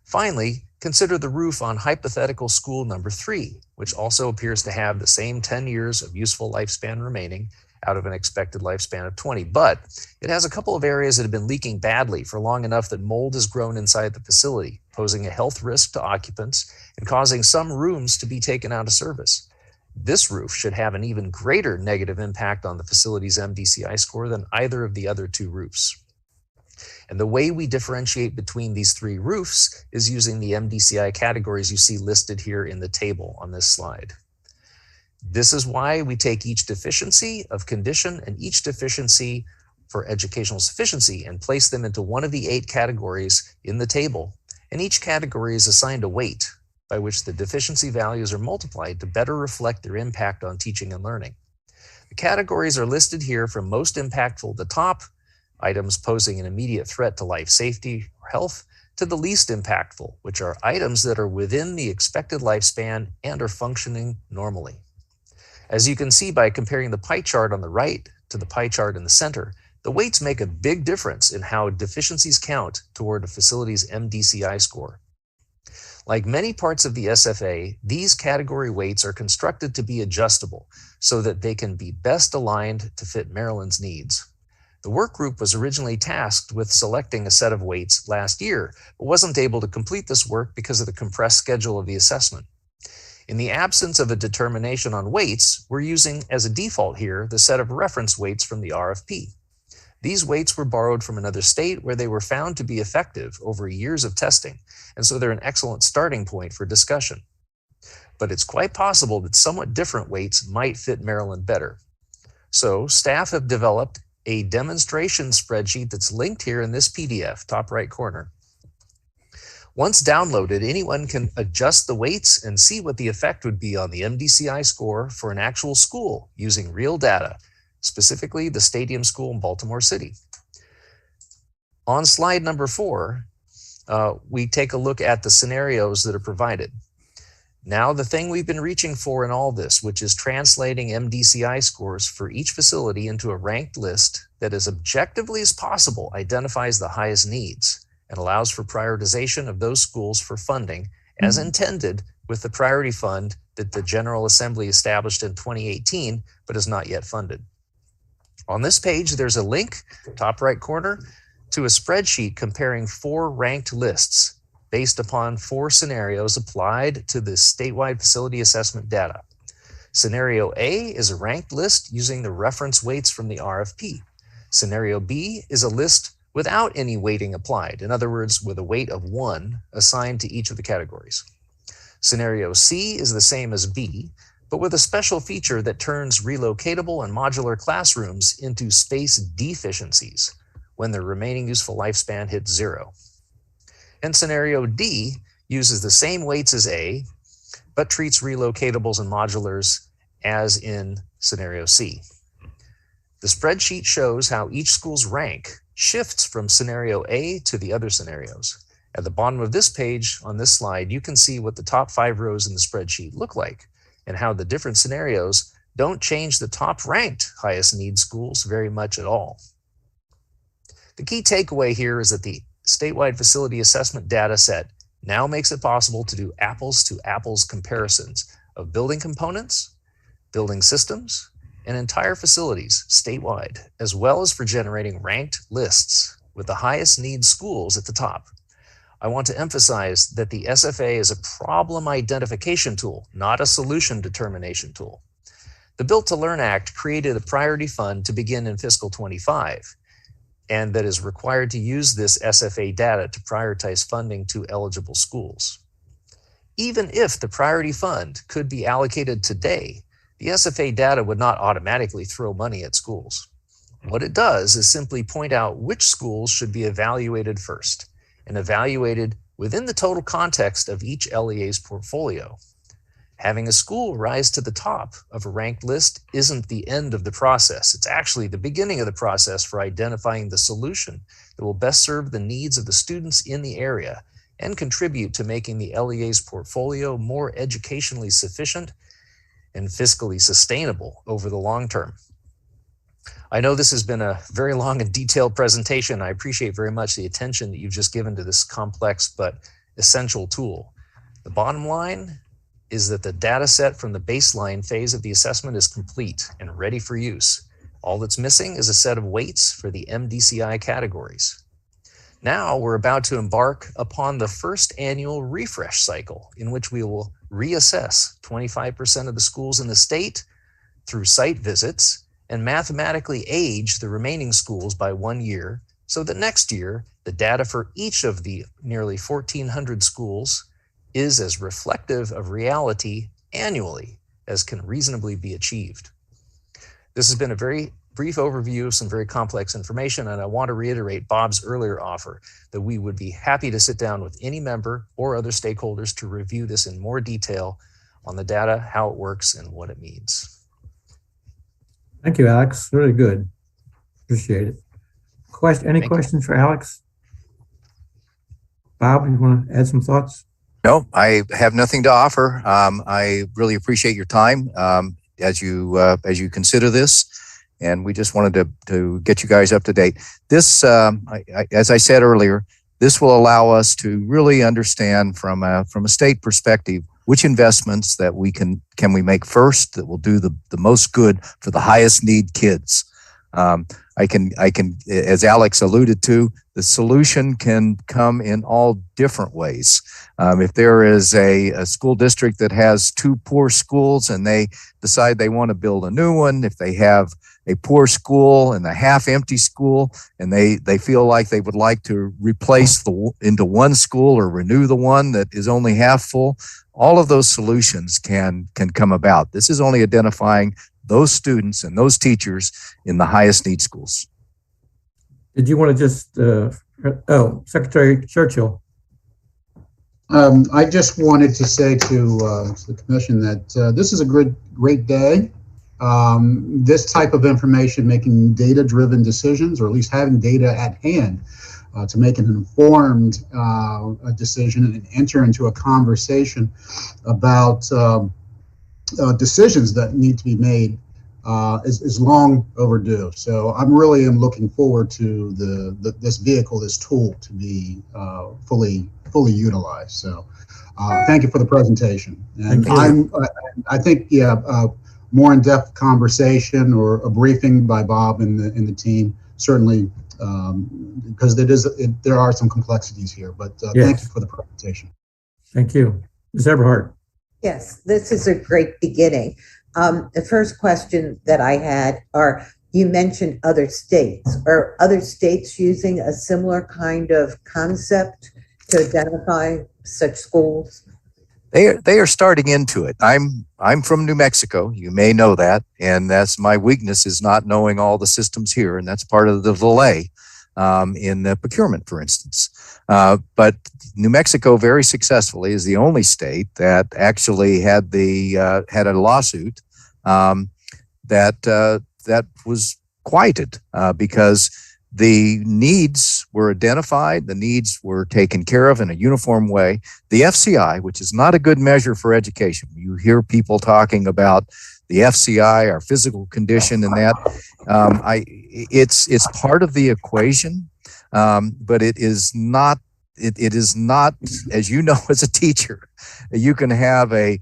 Finally, consider the roof on hypothetical school number 3, which also appears to have the same 10 years of useful lifespan remaining out of an expected lifespan of 20, but it has a couple of areas that have been leaking badly for long enough that mold has grown inside the facility, posing a health risk to occupants and causing some rooms to be taken out of service. This roof should have an even greater negative impact on the facility's MDCI score than either of the other 2 roofs. And the way we differentiate between these 3 roofs is using the MDCI categories you see listed here in the table on this slide. This is why we take each deficiency of condition and each deficiency for educational sufficiency and place them into one of the 8 categories in the table. And each category is assigned a weight by which the deficiency values are multiplied to better reflect their impact on teaching and learning. The categories are listed here from most impactful at the top, items posing an immediate threat to life safety or health, to the least impactful, which are items that are within the expected lifespan and are functioning normally. As you can see by comparing the pie chart on the right to the pie chart in the center, the weights make a big difference in how deficiencies count toward a facility's MDCI score. Like many parts of the SFA, these category weights are constructed to be adjustable so that they can be best aligned to fit Maryland's needs. The work group was originally tasked with selecting a set of weights last year, but wasn't able to complete this work because of the compressed schedule of the assessment. In the absence of a determination on weights, we're using as a default here the set of reference weights from the RFP. These weights were borrowed from another state where they were found to be effective over years of testing, and so they're an excellent starting point for discussion. But it's quite possible that somewhat different weights might fit Maryland better. So staff have developed a demonstration spreadsheet that's linked here in this PDF, top right corner. Once downloaded, anyone can adjust the weights and see what the effect would be on the MDCI score for an actual school using real data, specifically the Stadium School in Baltimore City. On slide number 4, we take a look at the scenarios that are provided. Now, the thing we've been reaching for in all this, which is translating MDCI scores for each facility into a ranked list that as objectively as possible identifies the highest needs and allows for prioritization of those schools for funding as intended with the priority fund that the General Assembly established in 2018, but is not yet funded. On this page, there's a link, top right corner, to a spreadsheet comparing 4 ranked lists based upon 4 scenarios applied to the statewide facility assessment data. Scenario A is a ranked list using the reference weights from the RFP. Scenario B is a list without any weighting applied, in other words, with a weight of 1 assigned to each of the categories. Scenario C is the same as B, but with a special feature that turns relocatable and modular classrooms into space deficiencies when their remaining useful lifespan hits 0. And scenario D uses the same weights as A, but treats relocatables and modulars as in scenario C. The spreadsheet shows how each school's rank shifts from scenario A to the other scenarios. At the bottom of this page on this slide, you can see what the top 5 rows in the spreadsheet look like and how the different scenarios don't change the top ranked highest need schools very much at all. The key takeaway here is that the statewide facility assessment data set now makes it possible to do apples to apples comparisons of building components, building systems, and entire facilities statewide, as well as for generating ranked lists with the highest need schools at the top. I want to emphasize that the SFA is a problem identification tool, not a solution determination tool. The Built to Learn Act created a priority fund to begin in fiscal 25, and that is required to use this SFA data to prioritize funding to eligible schools. Even if the priority fund could be allocated today, the SFA data would not automatically throw money at schools. What it does is simply point out which schools should be evaluated first, and evaluated within the total context of each LEA's portfolio. Having a school rise to the top of a ranked list isn't the end of the process. It's actually the beginning of the process for identifying the solution that will best serve the needs of the students in the area and contribute to making the LEA's portfolio more educationally sufficient and fiscally sustainable over the long term. I know this has been a very long and detailed presentation. I appreciate very much the attention that you've just given to this complex but essential tool. The bottom line is that the data set from the baseline phase of the assessment is complete and ready for use. All that's missing is a set of weights for the MDCI categories. Now we're about to embark upon the first annual refresh cycle in which we will reassess 25% of the schools in the state through site visits and mathematically age the remaining schools by 1 year so that next year the data for each of the nearly 1,400 schools is as reflective of reality annually as can reasonably be achieved. This has been a very brief overview of some very complex information, and I want to reiterate Bob's earlier offer that we would be happy to sit down with any member or other stakeholders to review this in more detail on the data, how it works, and what it means. Thank you, Alex. Really good. Appreciate it. Any questions for Alex? Bob, you want to add some thoughts? No, I have nothing to offer. I really appreciate your time as you consider this, and we just wanted to get you guys up to date. This, as I said earlier, this will allow us to really understand from a state perspective which investments that we can we make first that will do the most good for the highest need kids. I can, as Alex alluded to, the solution can come in all different ways. If there is a school district that has 2 poor schools and they decide they want to build a new one, if they have a poor school and a half-empty school and they feel like they would like to replace into one school or renew the one that is only half full, all of those solutions can come about. This is only identifying those students and those teachers in the highest need schools. Did you want to just, Secretary Churchill? I just wanted to say to the commission that this is a great day. This type of information, making data-driven decisions, or at least having data at hand to make an informed decision and enter into a conversation about decisions that need to be made is long overdue. So I'm really looking forward to this vehicle, this tool, to be fully utilized. So thank you for the presentation. And I think more in-depth conversation or a briefing by Bob and the team certainly because there are some complexities here. But thank you for the presentation. Thank you. Ms. Eberhardt. Yes, this is a great beginning. The first question that I had are, you mentioned other states. Are other states using a similar kind of concept to identify such schools? They are starting into it. I'm from New Mexico. You may know that, and that's my weakness, is not knowing all the systems here, and that's part of the delay in the procurement, for instance. But New Mexico very successfully is the only state that actually had a lawsuit that was quieted because the needs were identified, the needs were taken care of in a uniform way. The FCI, which is not a good measure for education, you hear people talking about the FCI, our physical condition, and that it's part of the equation, but it is not. It is not, as you know, as a teacher, you can have a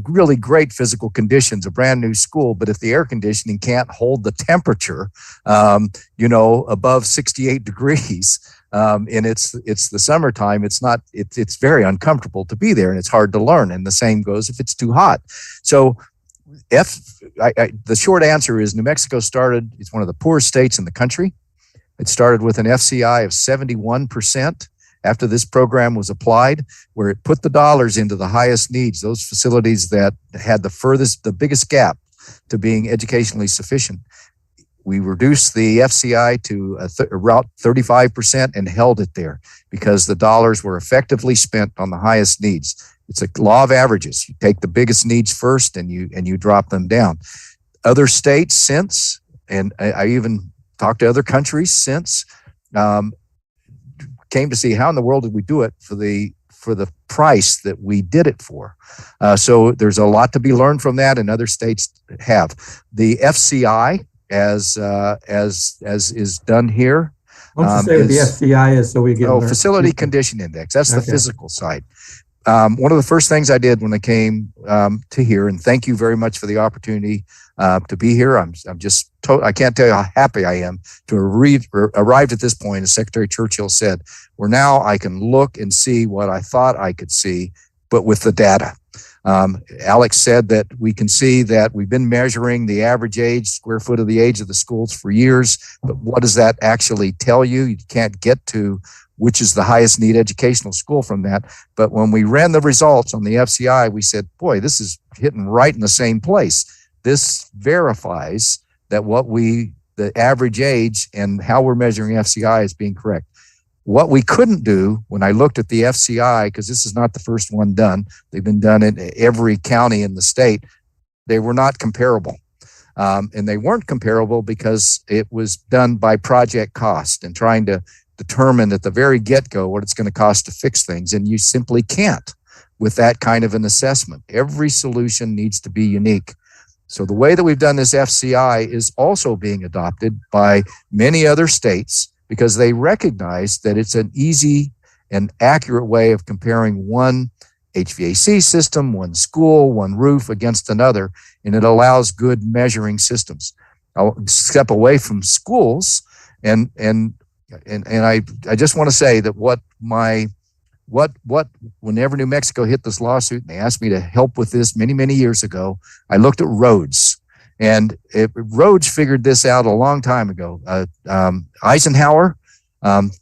really great physical conditions, a brand new school, but if the air conditioning can't hold the temperature, above 68 degrees, and it's the summertime, it's very uncomfortable to be there, and it's hard to learn. And the same goes if it's too hot. So the short answer is New Mexico started, it's one of the poorest states in the country. It started with an FCI of 71% after this program was applied, where it put the dollars into the highest needs, those facilities that had the biggest gap to being educationally sufficient. We reduced the FCI to around 35% and held it there because the dollars were effectively spent on the highest needs. It's a law of averages. You take the biggest needs first and you drop them down. Other states since, and I even talked to other countries since, came to see how in the world did we do it for the price that we did it for. So there's a lot to be learned from that, and other states have. The FCI, as is done here. Why don't you say what the FCI is so we get Facility Condition Index. That's the physical side. One of the first things I did when I came to here, and thank you very much for the opportunity to be here. I can't tell you how happy I am to arrived at this point. As Secretary Churchill said, where now I can look and see what I thought I could see, but with the data. Alex said that we can see that we've been measuring the average age, square foot of the age of the schools for years, but what does that actually tell you? You can't get to which is the highest need educational school from that. But when we ran the results on the FCI, we said, boy, this is hitting right in the same place. This verifies that the average age and how we're measuring FCI is being correct. What we couldn't do when I looked at the FCI, because this is not the first one done, they've been done in every county in the state, they were not comparable. And they weren't comparable because it was done by project cost and trying to determine at the very get-go what it's going to cost to fix things. And you simply can't with that kind of an assessment. Every solution needs to be unique. So the way that we've done this FCI is also being adopted by many other states because they recognize that it's an easy and accurate way of comparing one HVAC system, one school, one roof against another, and it allows good measuring systems. I'll step away from schools and I just want to say that whenever New Mexico hit this lawsuit and they asked me to help with this many years ago, I looked at roads, and roads figured this out a long time ago. Eisenhower,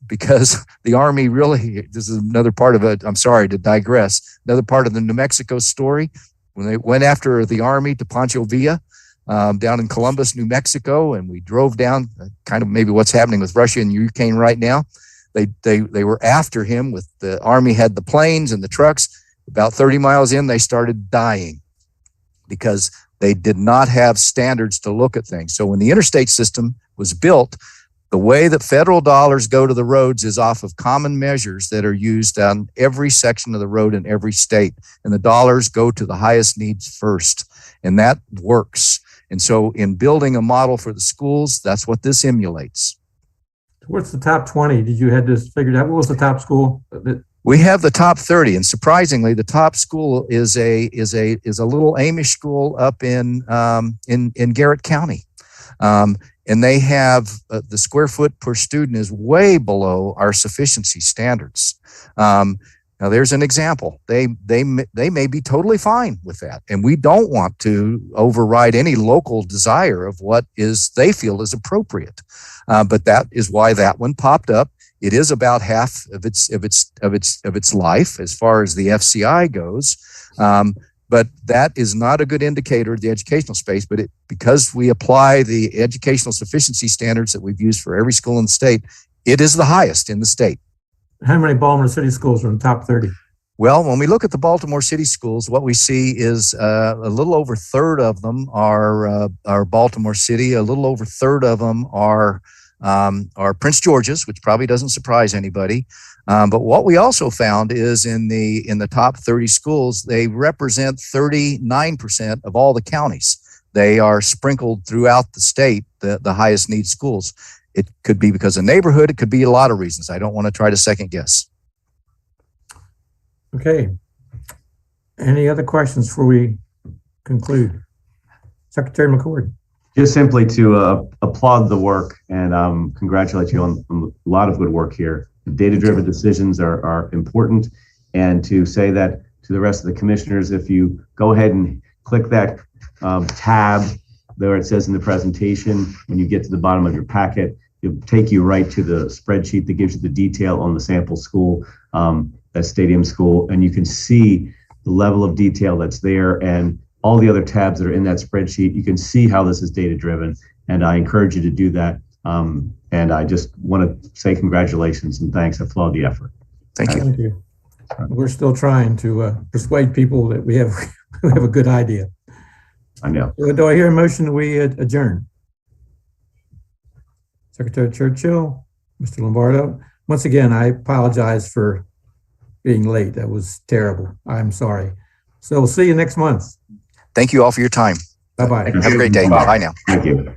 because the Army really, this is another part of it. I'm sorry to digress. Another part of the New Mexico story, when they went after the Army to Pancho Villa, down in Columbus, New Mexico, and we drove down, kind of maybe what's happening with Russia and Ukraine right now. They were after him with the Army had the planes and the trucks. About 30 miles in, they started dying because they did not have standards to look at things. So when the interstate system was built, the way that federal dollars go to the roads is off of common measures that are used on every section of the road in every state. And the dollars go to the highest needs first. And that works. And so in building a model for the schools, that's what this emulates. What's the top 20? Did you have this figured out? What was the top school? We have the top 30, and surprisingly, the top school is a little Amish school up in Garrett County. and they have the square foot per student is way below our sufficiency standards. Now there's an example. They may be totally fine with that, and we don't want to override any local desire of what they feel is appropriate. But that is why that one popped up. It is about half of its life as far as the FCI goes. But that is not a good indicator of the educational space. But because we apply the educational sufficiency standards that we've used for every school in the state, it is the highest in the state. How many Baltimore City schools are in the top 30? Well, when we look at the Baltimore City schools, what we see is a little over a third of them are Baltimore City. A little over a third of them are Prince George's, which probably doesn't surprise anybody. But what we also found is in the top 30 schools, they represent 39% of all the counties. They are sprinkled throughout the state, the highest need schools. It could be because of neighborhood. It could be a lot of reasons. I don't want to try to second guess. Okay. Any other questions before we conclude? Secretary McCord. Just simply to applaud the work and congratulate you on a lot of good work here. Data-driven decisions are important, and to say that to the rest of the commissioners, if you go ahead and click that tab there it says in the presentation, when you get to the bottom of your packet, it'll take you right to the spreadsheet that gives you the detail on the sample school, that stadium school, and you can see the level of detail that's there and all the other tabs that are in that spreadsheet. You can see how this is data driven, and I encourage you to do that. And I just want to say congratulations and thanks. I applaud the effort. Thank you. Thank you. We're still trying to persuade people that we have a good idea. I know. Do I hear a motion that we adjourn? Secretary Churchill, Mr. Lombardo. Once again, I apologize for being late. That was terrible. I'm sorry. So we'll see you next month. Thank you all for your time. Bye-bye. Have a great day. Bye now. Thank you.